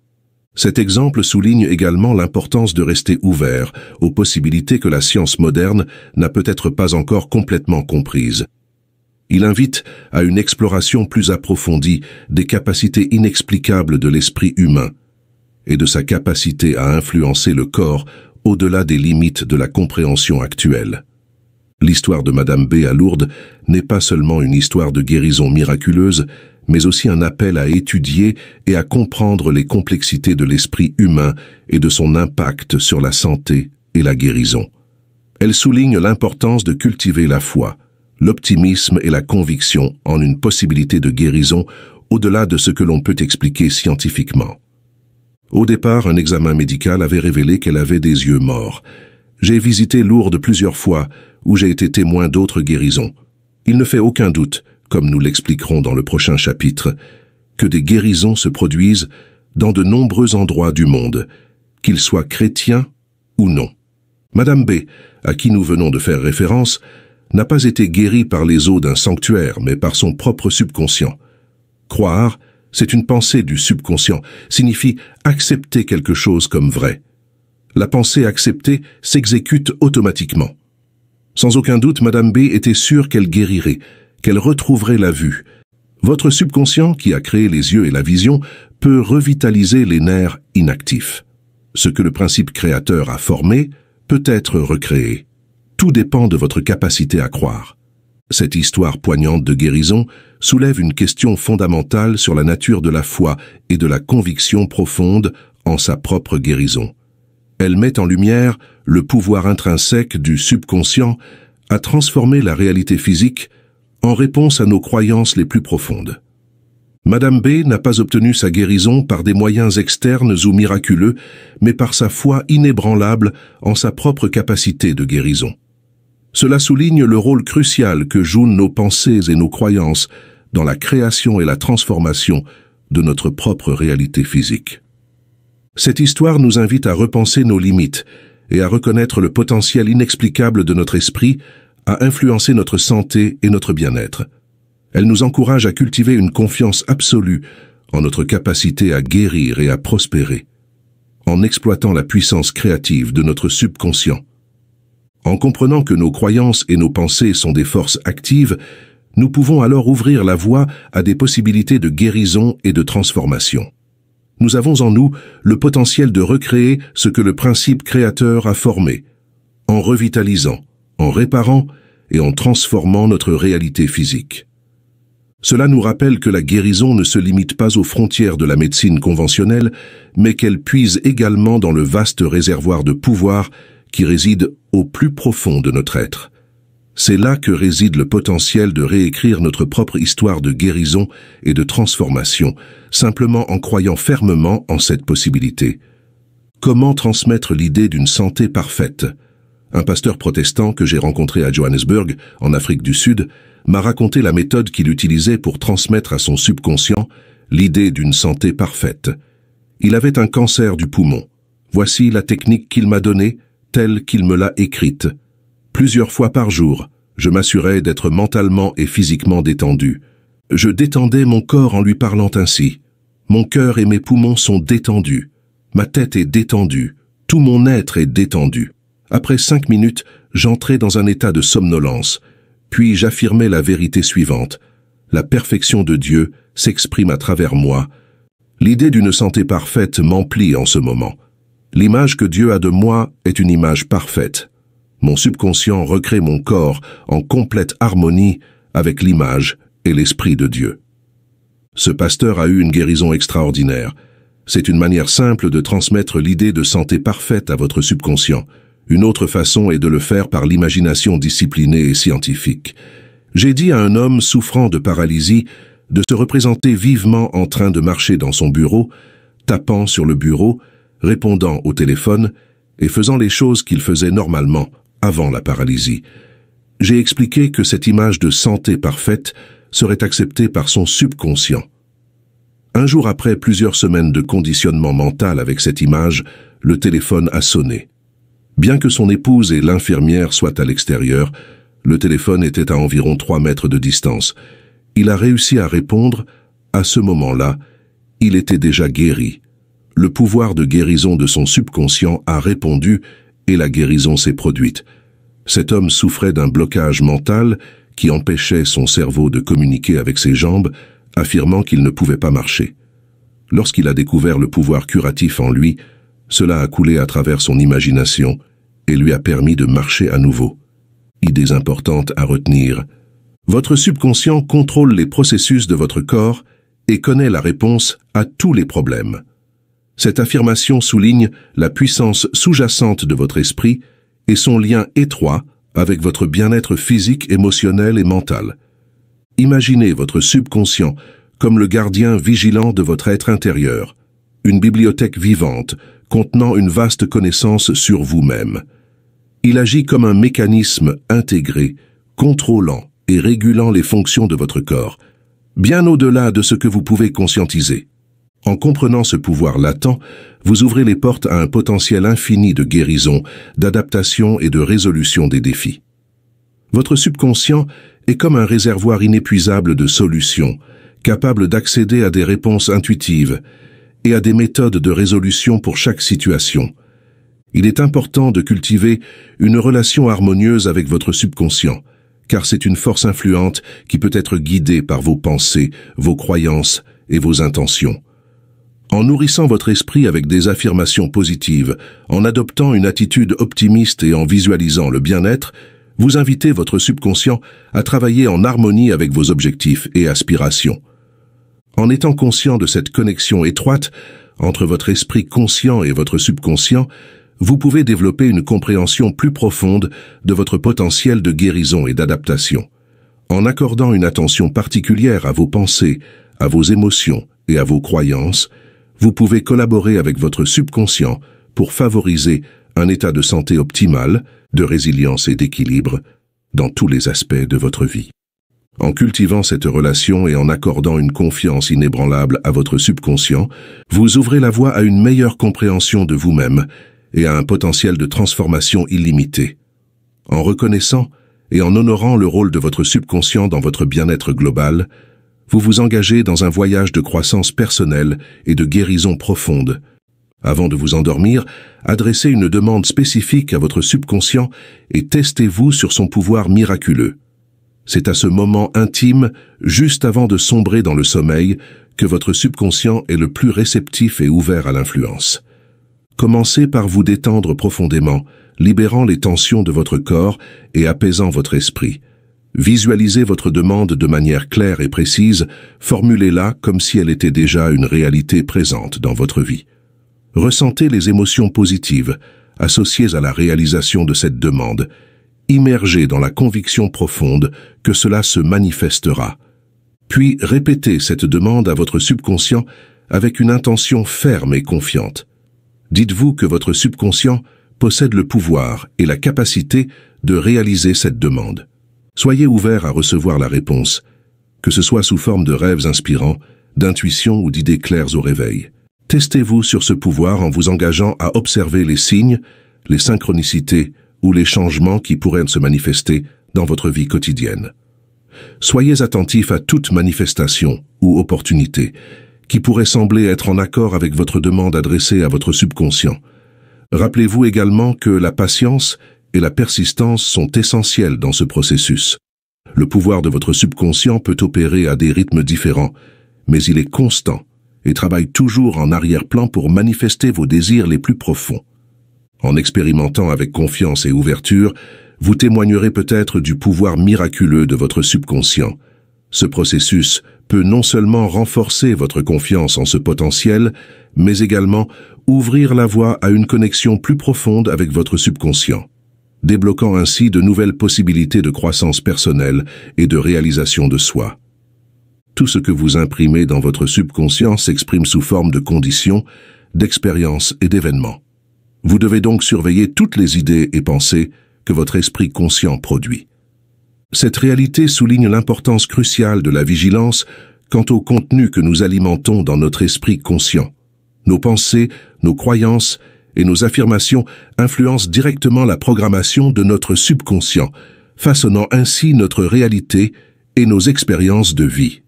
Cet exemple souligne également l'importance de rester ouvert aux possibilités que la science moderne n'a peut-être pas encore complètement comprises. Il invite à une exploration plus approfondie des capacités inexplicables de l'esprit humain et de sa capacité à influencer le corps au-delà des limites de la compréhension actuelle. L'histoire de Madame B à Lourdes n'est pas seulement une histoire de guérison miraculeuse, mais aussi un appel à étudier et à comprendre les complexités de l'esprit humain et de son impact sur la santé et la guérison. Elle souligne l'importance de cultiver la foi, l'optimisme et la conviction en une possibilité de guérison au-delà de ce que l'on peut expliquer scientifiquement. Au départ, un examen médical avait révélé qu'elle avait des yeux morts. J'ai visité Lourdes plusieurs fois, où j'ai été témoin d'autres guérisons. Il ne fait aucun doute, comme nous l'expliquerons dans le prochain chapitre, que des guérisons se produisent dans de nombreux endroits du monde, qu'ils soient chrétiens ou non. Madame B, à qui nous venons de faire référence, n'a pas été guérie par les eaux d'un sanctuaire, mais par son propre subconscient. Croire, c'est une pensée du subconscient, signifie accepter quelque chose comme vrai. La pensée acceptée s'exécute automatiquement. Sans aucun doute, Madame B était sûre qu'elle guérirait, qu'elle retrouverait la vue. Votre subconscient, qui a créé les yeux et la vision, peut revitaliser les nerfs inactifs. Ce que le principe créateur a formé peut être recréé. Tout dépend de votre capacité à croire. Cette histoire poignante de guérison soulève une question fondamentale sur la nature de la foi et de la conviction profonde en sa propre guérison. Elle met en lumière le pouvoir intrinsèque du subconscient à transformer la réalité physique en réponse à nos croyances les plus profondes. Madame B n'a pas obtenu sa guérison par des moyens externes ou miraculeux, mais par sa foi inébranlable en sa propre capacité de guérison. Cela souligne le rôle crucial que jouent nos pensées et nos croyances dans la création et la transformation de notre propre réalité physique. Cette histoire nous invite à repenser nos limites et à reconnaître le potentiel inexplicable de notre esprit à influencer notre santé et notre bien-être. Elle nous encourage à cultiver une confiance absolue en notre capacité à guérir et à prospérer, en exploitant la puissance créative de notre subconscient. En comprenant que nos croyances et nos pensées sont des forces actives, nous pouvons alors ouvrir la voie à des possibilités de guérison et de transformation. Nous avons en nous le potentiel de recréer ce que le principe créateur a formé, en revitalisant, en réparant et en transformant notre réalité physique. Cela nous rappelle que la guérison ne se limite pas aux frontières de la médecine conventionnelle, mais qu'elle puise également dans le vaste réservoir de pouvoir qui réside au plus profond de notre être. C'est là que réside le potentiel de réécrire notre propre histoire de guérison et de transformation, simplement en croyant fermement en cette possibilité. Comment transmettre l'idée d'une santé parfaite ? Un pasteur protestant que j'ai rencontré à Johannesburg, en Afrique du Sud, m'a raconté la méthode qu'il utilisait pour transmettre à son subconscient l'idée d'une santé parfaite. Il avait un cancer du poumon. Voici la technique qu'il m'a donnée, telle qu'il me l'a écrite. Plusieurs fois par jour, je m'assurais d'être mentalement et physiquement détendu. Je détendais mon corps en lui parlant ainsi. Mon cœur et mes poumons sont détendus. Ma tête est détendue. Tout mon être est détendu. Après 5 minutes, j'entrais dans un état de somnolence. Puis j'affirmais la vérité suivante. La perfection de Dieu s'exprime à travers moi. L'idée d'une santé parfaite m'emplit en ce moment. L'image que Dieu a de moi est une image parfaite. Mon subconscient recrée mon corps en complète harmonie avec l'image et l'esprit de Dieu. Ce pasteur a eu une guérison extraordinaire. C'est une manière simple de transmettre l'idée de santé parfaite à votre subconscient. Une autre façon est de le faire par l'imagination disciplinée et scientifique. J'ai dit à un homme souffrant de paralysie de se représenter vivement en train de marcher dans son bureau, tapant sur le bureau, répondant au téléphone et faisant les choses qu'il faisait normalement avant la paralysie. J'ai expliqué que cette image de santé parfaite serait acceptée par son subconscient. Un jour après plusieurs semaines de conditionnement mental avec cette image, le téléphone a sonné. Bien que son épouse et l'infirmière soient à l'extérieur, le téléphone était à environ 3 mètres de distance. Il a réussi à répondre. À ce moment-là, il était déjà guéri. Le pouvoir de guérison de son subconscient a répondu et la guérison s'est produite. Cet homme souffrait d'un blocage mental qui empêchait son cerveau de communiquer avec ses jambes, affirmant qu'il ne pouvait pas marcher. Lorsqu'il a découvert le pouvoir curatif en lui, cela a coulé à travers son imagination et lui a permis de marcher à nouveau. Idées importantes à retenir. Votre subconscient contrôle les processus de votre corps et connaît la réponse à tous les problèmes. Cette affirmation souligne la puissance sous-jacente de votre esprit et son lien étroit avec votre bien-être physique, émotionnel et mental. Imaginez votre subconscient comme le gardien vigilant de votre être intérieur, une bibliothèque vivante contenant une vaste connaissance sur vous-même. Il agit comme un mécanisme intégré, contrôlant et régulant les fonctions de votre corps, bien au-delà de ce que vous pouvez conscientiser. En comprenant ce pouvoir latent, vous ouvrez les portes à un potentiel infini de guérison, d'adaptation et de résolution des défis. Votre subconscient est comme un réservoir inépuisable de solutions, capable d'accéder à des réponses intuitives et à des méthodes de résolution pour chaque situation. Il est important de cultiver une relation harmonieuse avec votre subconscient, car c'est une force influente qui peut être guidée par vos pensées, vos croyances et vos intentions. En nourrissant votre esprit avec des affirmations positives, en adoptant une attitude optimiste et en visualisant le bien-être, vous invitez votre subconscient à travailler en harmonie avec vos objectifs et aspirations. En étant conscient de cette connexion étroite entre votre esprit conscient et votre subconscient, vous pouvez développer une compréhension plus profonde de votre potentiel de guérison et d'adaptation. En accordant une attention particulière à vos pensées, à vos émotions et à vos croyances, vous pouvez collaborer avec votre subconscient pour favoriser un état de santé optimal, de résilience et d'équilibre dans tous les aspects de votre vie. En cultivant cette relation et en accordant une confiance inébranlable à votre subconscient, vous ouvrez la voie à une meilleure compréhension de vous-même et à un potentiel de transformation illimité. En reconnaissant et en honorant le rôle de votre subconscient dans votre bien-être global, vous vous engagez dans un voyage de croissance personnelle et de guérison profonde. Avant de vous endormir, adressez une demande spécifique à votre subconscient et testez-vous sur son pouvoir miraculeux. C'est à ce moment intime, juste avant de sombrer dans le sommeil, que votre subconscient est le plus réceptif et ouvert à l'influence. Commencez par vous détendre profondément, libérant les tensions de votre corps et apaisant votre esprit. Visualisez votre demande de manière claire et précise, formulez-la comme si elle était déjà une réalité présente dans votre vie. Ressentez les émotions positives associées à la réalisation de cette demande, immergez dans la conviction profonde que cela se manifestera. Puis répétez cette demande à votre subconscient avec une intention ferme et confiante. Dites-vous que votre subconscient possède le pouvoir et la capacité de réaliser cette demande. Soyez ouvert à recevoir la réponse, que ce soit sous forme de rêves inspirants, d'intuitions ou d'idées claires au réveil. Testez-vous sur ce pouvoir en vous engageant à observer les signes, les synchronicités ou les changements qui pourraient se manifester dans votre vie quotidienne. Soyez attentif à toute manifestation ou opportunité qui pourrait sembler être en accord avec votre demande adressée à votre subconscient. Rappelez-vous également que la patience et la persistance sont essentielles dans ce processus. Le pouvoir de votre subconscient peut opérer à des rythmes différents, mais il est constant et travaille toujours en arrière-plan pour manifester vos désirs les plus profonds. En expérimentant avec confiance et ouverture, vous témoignerez peut-être du pouvoir miraculeux de votre subconscient. Ce processus peut non seulement renforcer votre confiance en ce potentiel, mais également ouvrir la voie à une connexion plus profonde avec votre subconscient, débloquant ainsi de nouvelles possibilités de croissance personnelle et de réalisation de soi. Tout ce que vous imprimez dans votre subconscient s'exprime sous forme de conditions, d'expériences et d'événements. Vous devez donc surveiller toutes les idées et pensées que votre esprit conscient produit. Cette réalité souligne l'importance cruciale de la vigilance quant au contenu que nous alimentons dans notre esprit conscient. Nos pensées, nos croyances et nos affirmations influencent directement la programmation de notre subconscient, façonnant ainsi notre réalité et nos expériences de vie.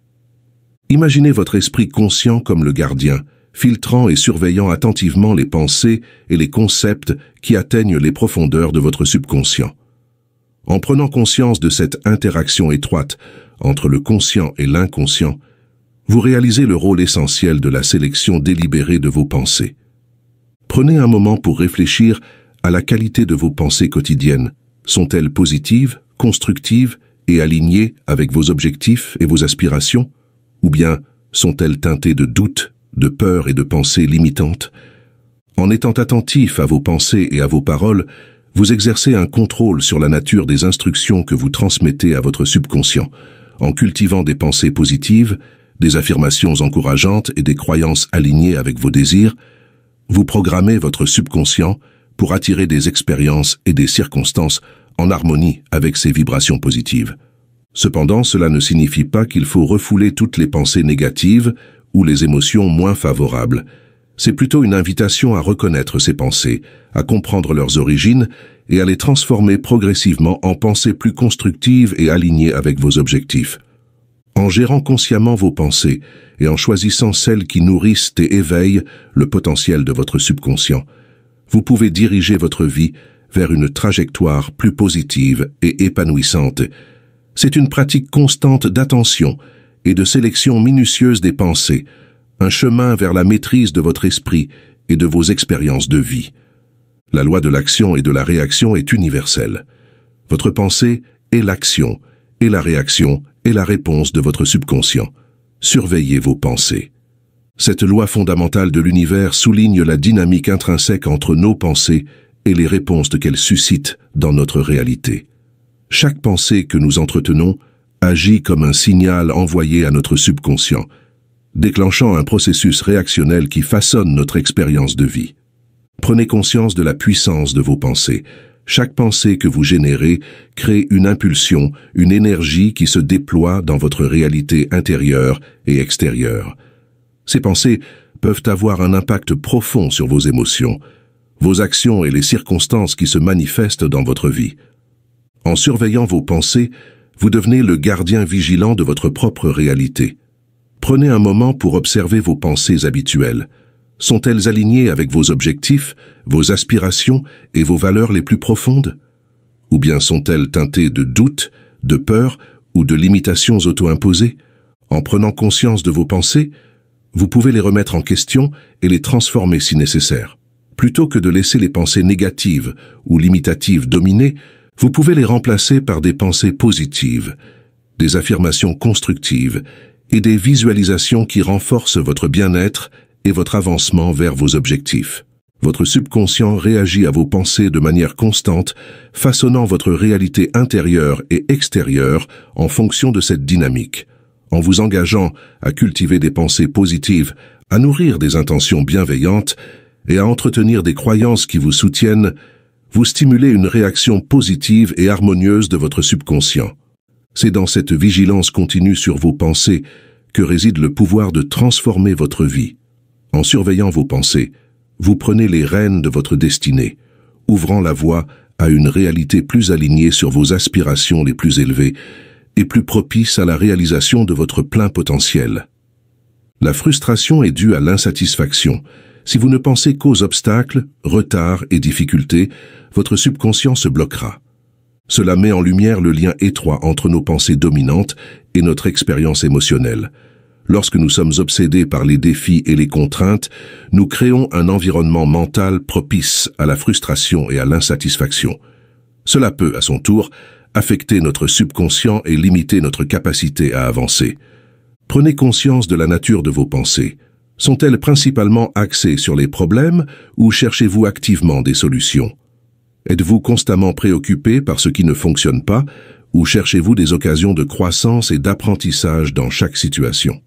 Imaginez votre esprit conscient comme le gardien, filtrant et surveillant attentivement les pensées et les concepts qui atteignent les profondeurs de votre subconscient. En prenant conscience de cette interaction étroite entre le conscient et l'inconscient, vous réalisez le rôle essentiel de la sélection délibérée de vos pensées. Prenez un moment pour réfléchir à la qualité de vos pensées quotidiennes. Sont-elles positives, constructives et alignées avec vos objectifs et vos aspirations? Ou bien sont-elles teintées de doutes, de peur et de pensées limitantes? En étant attentif à vos pensées et à vos paroles, vous exercez un contrôle sur la nature des instructions que vous transmettez à votre subconscient. En cultivant des pensées positives, des affirmations encourageantes et des croyances alignées avec vos désirs, vous programmez votre subconscient pour attirer des expériences et des circonstances en harmonie avec ces vibrations positives. Cependant, cela ne signifie pas qu'il faut refouler toutes les pensées négatives ou les émotions moins favorables. C'est plutôt une invitation à reconnaître ces pensées, à comprendre leurs origines et à les transformer progressivement en pensées plus constructives et alignées avec vos objectifs. En gérant consciemment vos pensées et en choisissant celles qui nourrissent et éveillent le potentiel de votre subconscient, vous pouvez diriger votre vie vers une trajectoire plus positive et épanouissante. C'est une pratique constante d'attention et de sélection minutieuse des pensées, un chemin vers la maîtrise de votre esprit et de vos expériences de vie. La loi de l'action et de la réaction est universelle. Votre pensée est l'action, et la réaction est la réponse de votre subconscient. Surveillez vos pensées. Cette loi fondamentale de l'univers souligne la dynamique intrinsèque entre nos pensées et les réponses qu'elles suscitent dans notre réalité. Chaque pensée que nous entretenons agit comme un signal envoyé à notre subconscient, déclenchant un processus réactionnel qui façonne notre expérience de vie. Prenez conscience de la puissance de vos pensées. Chaque pensée que vous générez crée une impulsion, une énergie qui se déploie dans votre réalité intérieure et extérieure. Ces pensées peuvent avoir un impact profond sur vos émotions, vos actions et les circonstances qui se manifestent dans votre vie. En surveillant vos pensées, vous devenez le gardien vigilant de votre propre réalité. Prenez un moment pour observer vos pensées habituelles. Sont-elles alignées avec vos objectifs, vos aspirations et vos valeurs les plus profondes? Ou bien sont-elles teintées de doutes, de peur ou de limitations auto-imposées? En prenant conscience de vos pensées, vous pouvez les remettre en question et les transformer si nécessaire. Plutôt que de laisser les pensées négatives ou limitatives dominer, vous pouvez les remplacer par des pensées positives, des affirmations constructives et des visualisations qui renforcent votre bien-être et votre avancement vers vos objectifs. Votre subconscient réagit à vos pensées de manière constante, façonnant votre réalité intérieure et extérieure en fonction de cette dynamique. En vous engageant à cultiver des pensées positives, à nourrir des intentions bienveillantes et à entretenir des croyances qui vous soutiennent, vous stimulez une réaction positive et harmonieuse de votre subconscient. C'est dans cette vigilance continue sur vos pensées que réside le pouvoir de transformer votre vie. En surveillant vos pensées, vous prenez les rênes de votre destinée, ouvrant la voie à une réalité plus alignée sur vos aspirations les plus élevées et plus propice à la réalisation de votre plein potentiel. La frustration est due à l'insatisfaction. Si vous ne pensez qu'aux obstacles, retards et difficultés, votre subconscient se bloquera. Cela met en lumière le lien étroit entre nos pensées dominantes et notre expérience émotionnelle. Lorsque nous sommes obsédés par les défis et les contraintes, nous créons un environnement mental propice à la frustration et à l'insatisfaction. Cela peut, à son tour, affecter notre subconscient et limiter notre capacité à avancer. Prenez conscience de la nature de vos pensées. Sont-elles principalement axées sur les problèmes ou cherchez-vous activement des solutions? Êtes-vous constamment préoccupé par ce qui ne fonctionne pas ou cherchez-vous des occasions de croissance et d'apprentissage dans chaque situation?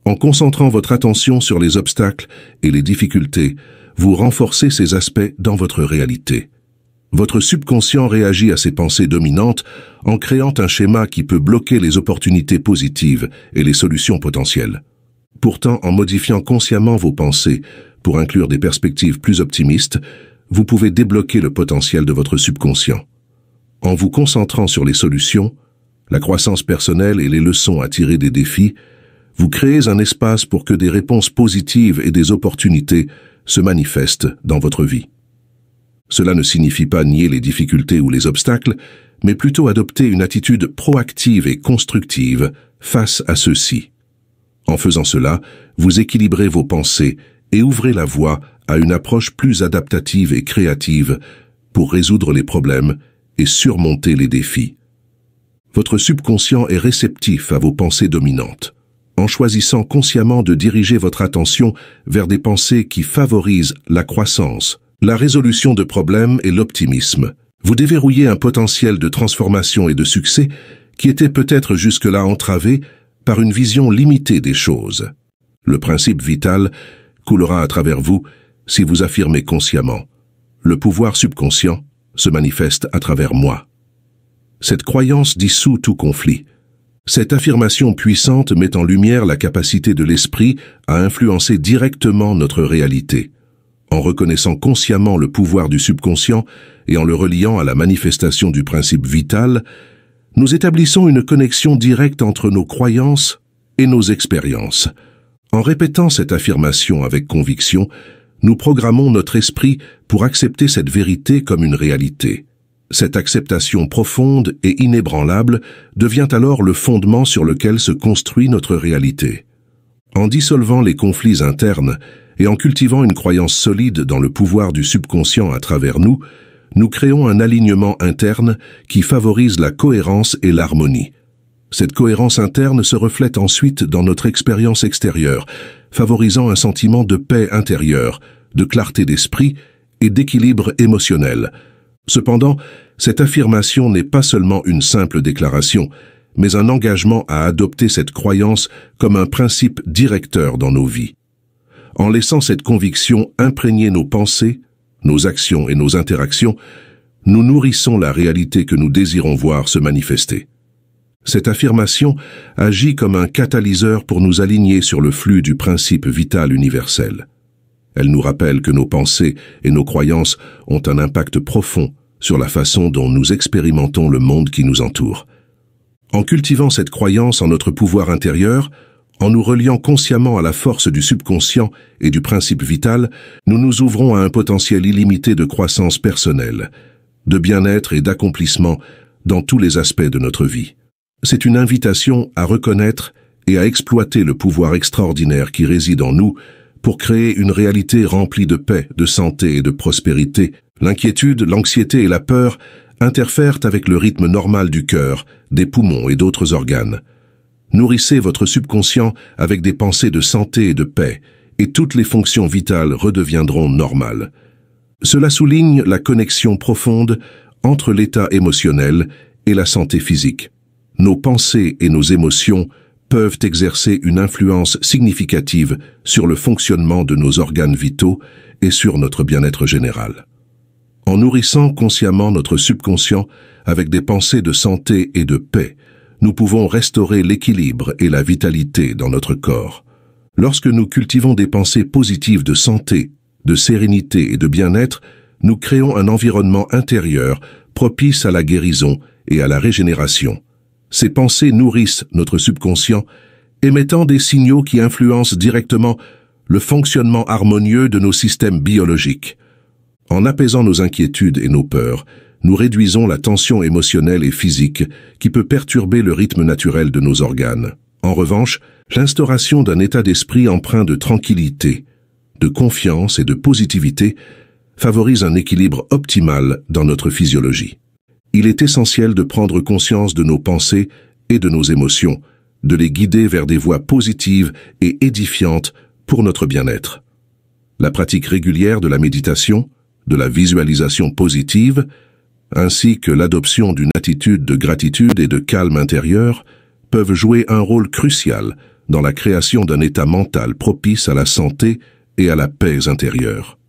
En concentrant votre attention sur les obstacles et les difficultés, vous renforcez ces aspects dans votre réalité. Votre subconscient réagit à ces pensées dominantes en créant un schéma qui peut bloquer les opportunités positives et les solutions potentielles. Pourtant, en modifiant consciemment vos pensées pour inclure des perspectives plus optimistes, vous pouvez débloquer le potentiel de votre subconscient. En vous concentrant sur les solutions, la croissance personnelle et les leçons à tirer des défis, vous créez un espace pour que des réponses positives et des opportunités se manifestent dans votre vie. Cela ne signifie pas nier les difficultés ou les obstacles, mais plutôt adopter une attitude proactive et constructive face à ceux-ci. En faisant cela, vous équilibrez vos pensées et ouvrez la voie à une approche plus adaptative et créative pour résoudre les problèmes et surmonter les défis. Votre subconscient est réceptif à vos pensées dominantes. En choisissant consciemment de diriger votre attention vers des pensées qui favorisent la croissance, la résolution de problèmes et l'optimisme, vous déverrouillez un potentiel de transformation et de succès qui était peut-être jusque-là entravé par une vision limitée des choses. Le principe vital coulera à travers vous si vous affirmez consciemment « Le pouvoir subconscient se manifeste à travers moi ». Cette croyance dissout tout conflit. Cette affirmation puissante met en lumière la capacité de l'esprit à influencer directement notre réalité. En reconnaissant consciemment le pouvoir du subconscient et en le reliant à la manifestation du principe vital, nous établissons une connexion directe entre nos croyances et nos expériences. En répétant cette affirmation avec conviction, nous programmons notre esprit pour accepter cette vérité comme une réalité. Cette acceptation profonde et inébranlable devient alors le fondement sur lequel se construit notre réalité. En dissolvant les conflits internes et en cultivant une croyance solide dans le pouvoir du subconscient à travers nous, nous créons un alignement interne qui favorise la cohérence et l'harmonie. Cette cohérence interne se reflète ensuite dans notre expérience extérieure, favorisant un sentiment de paix intérieure, de clarté d'esprit et d'équilibre émotionnel. Cependant, cette affirmation n'est pas seulement une simple déclaration, mais un engagement à adopter cette croyance comme un principe directeur dans nos vies. En laissant cette conviction imprégner nos pensées, nos actions et nos interactions, nous nourrissons la réalité que nous désirons voir se manifester. Cette affirmation agit comme un catalyseur pour nous aligner sur le flux du principe vital universel. Elle nous rappelle que nos pensées et nos croyances ont un impact profond sur la façon dont nous expérimentons le monde qui nous entoure. En cultivant cette croyance en notre pouvoir intérieur, en nous reliant consciemment à la force du subconscient et du principe vital, nous nous ouvrons à un potentiel illimité de croissance personnelle, de bien-être et d'accomplissement dans tous les aspects de notre vie. C'est une invitation à reconnaître et à exploiter le pouvoir extraordinaire qui réside en nous pour créer une réalité remplie de paix, de santé et de prospérité. L'inquiétude, l'anxiété et la peur interfèrent avec le rythme normal du cœur, des poumons et d'autres organes. Nourrissez votre subconscient avec des pensées de santé et de paix, et toutes les fonctions vitales redeviendront normales. Cela souligne la connexion profonde entre l'état émotionnel et la santé physique. Nos pensées et nos émotions peuvent exercer une influence significative sur le fonctionnement de nos organes vitaux et sur notre bien-être général. En nourrissant consciemment notre subconscient avec des pensées de santé et de paix, nous pouvons restaurer l'équilibre et la vitalité dans notre corps. Lorsque nous cultivons des pensées positives de santé, de sérénité et de bien-être, nous créons un environnement intérieur propice à la guérison et à la régénération. Ces pensées nourrissent notre subconscient, émettant des signaux qui influencent directement le fonctionnement harmonieux de nos systèmes biologiques. En apaisant nos inquiétudes et nos peurs, nous réduisons la tension émotionnelle et physique qui peut perturber le rythme naturel de nos organes. En revanche, l'instauration d'un état d'esprit empreint de tranquillité, de confiance et de positivité favorise un équilibre optimal dans notre physiologie. Il est essentiel de prendre conscience de nos pensées et de nos émotions, de les guider vers des voies positives et édifiantes pour notre bien-être. La pratique régulière de la méditation, de la visualisation positive, ainsi que l'adoption d'une attitude de gratitude et de calme intérieur peuvent jouer un rôle crucial dans la création d'un état mental propice à la santé et à la paix intérieure.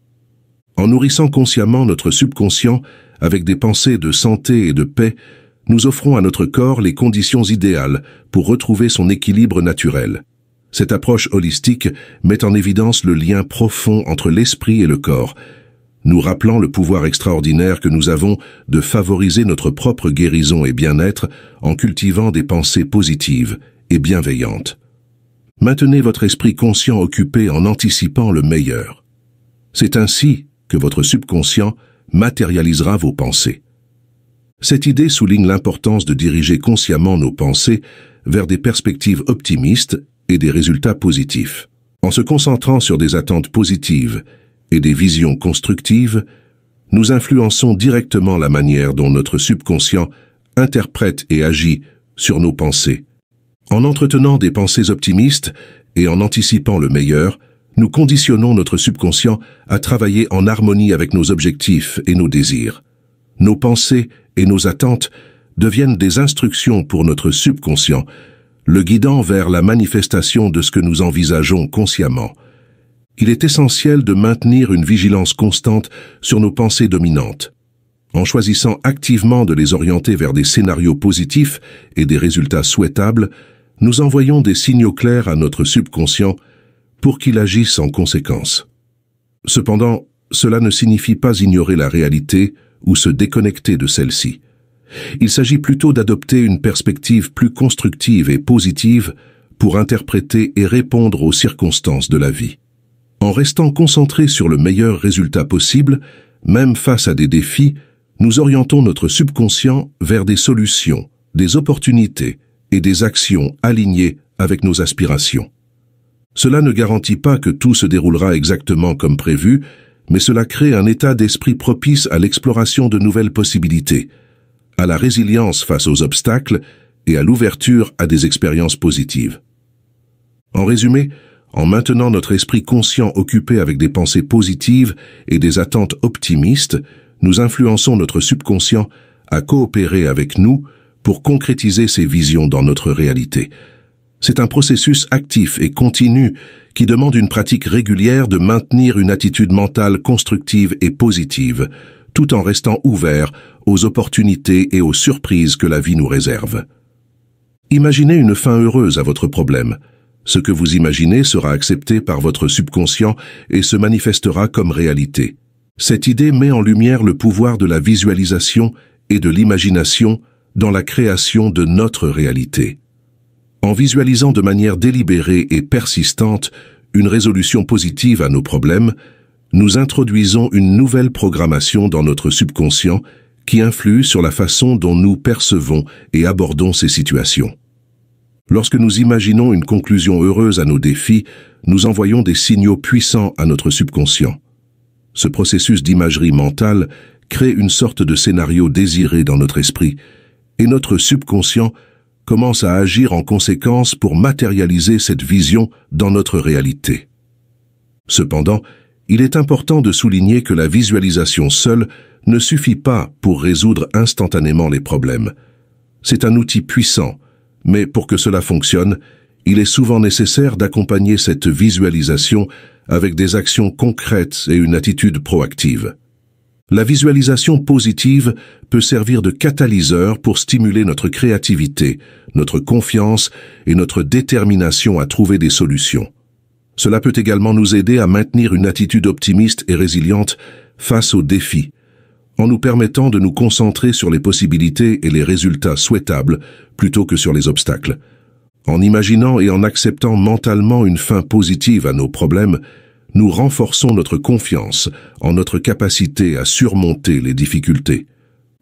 En nourrissant consciemment notre subconscient avec des pensées de santé et de paix, nous offrons à notre corps les conditions idéales pour retrouver son équilibre naturel. Cette approche holistique met en évidence le lien profond entre l'esprit et le corps, nous rappelant le pouvoir extraordinaire que nous avons de favoriser notre propre guérison et bien-être en cultivant des pensées positives et bienveillantes. Maintenez votre esprit conscient occupé en anticipant le meilleur. C'est ainsi que votre subconscient matérialisera vos pensées. Cette idée souligne l'importance de diriger consciemment nos pensées vers des perspectives optimistes et des résultats positifs. En se concentrant sur des attentes positives et des visions constructives, nous influençons directement la manière dont notre subconscient interprète et agit sur nos pensées. En entretenant des pensées optimistes et en anticipant le meilleur, nous conditionnons notre subconscient à travailler en harmonie avec nos objectifs et nos désirs. Nos pensées et nos attentes deviennent des instructions pour notre subconscient, le guidant vers la manifestation de ce que nous envisageons consciemment. Il est essentiel de maintenir une vigilance constante sur nos pensées dominantes. En choisissant activement de les orienter vers des scénarios positifs et des résultats souhaitables, nous envoyons des signaux clairs à notre subconscient pour qu'il agisse en conséquence. Cependant, cela ne signifie pas ignorer la réalité ou se déconnecter de celle-ci. Il s'agit plutôt d'adopter une perspective plus constructive et positive pour interpréter et répondre aux circonstances de la vie. En restant concentrés sur le meilleur résultat possible, même face à des défis, nous orientons notre subconscient vers des solutions, des opportunités et des actions alignées avec nos aspirations. Cela ne garantit pas que tout se déroulera exactement comme prévu, mais cela crée un état d'esprit propice à l'exploration de nouvelles possibilités, à la résilience face aux obstacles et à l'ouverture à des expériences positives. En résumé, en maintenant notre esprit conscient occupé avec des pensées positives et des attentes optimistes, nous influençons notre subconscient à coopérer avec nous pour concrétiser ces visions dans notre réalité. C'est un processus actif et continu qui demande une pratique régulière de maintenir une attitude mentale constructive et positive, tout en restant ouvert aux opportunités et aux surprises que la vie nous réserve. Imaginez une fin heureuse à votre problème. Ce que vous imaginez sera accepté par votre subconscient et se manifestera comme réalité. Cette idée met en lumière le pouvoir de la visualisation et de l'imagination dans la création de notre réalité. En visualisant de manière délibérée et persistante une résolution positive à nos problèmes, nous introduisons une nouvelle programmation dans notre subconscient qui influe sur la façon dont nous percevons et abordons ces situations. Lorsque nous imaginons une conclusion heureuse à nos défis, nous envoyons des signaux puissants à notre subconscient. Ce processus d'imagerie mentale crée une sorte de scénario désiré dans notre esprit, et notre subconscient commence à agir en conséquence pour matérialiser cette vision dans notre réalité. Cependant, il est important de souligner que la visualisation seule ne suffit pas pour résoudre instantanément les problèmes. C'est un outil puissant, mais pour que cela fonctionne, il est souvent nécessaire d'accompagner cette visualisation avec des actions concrètes et une attitude proactive. La visualisation positive peut servir de catalyseur pour stimuler notre créativité, notre confiance et notre détermination à trouver des solutions. Cela peut également nous aider à maintenir une attitude optimiste et résiliente face aux défis, en nous permettant de nous concentrer sur les possibilités et les résultats souhaitables plutôt que sur les obstacles. En imaginant et en acceptant mentalement une fin positive à nos problèmes, nous renforçons notre confiance en notre capacité à surmonter les difficultés.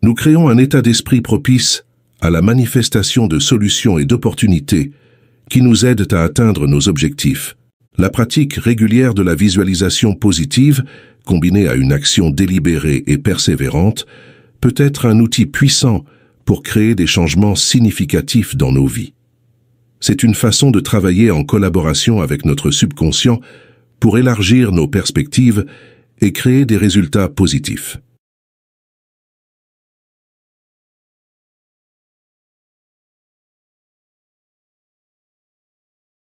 Nous créons un état d'esprit propice à la manifestation de solutions et d'opportunités qui nous aident à atteindre nos objectifs. La pratique régulière de la visualisation positive, combinée à une action délibérée et persévérante, peut être un outil puissant pour créer des changements significatifs dans nos vies. C'est une façon de travailler en collaboration avec notre subconscient pour élargir nos perspectives et créer des résultats positifs.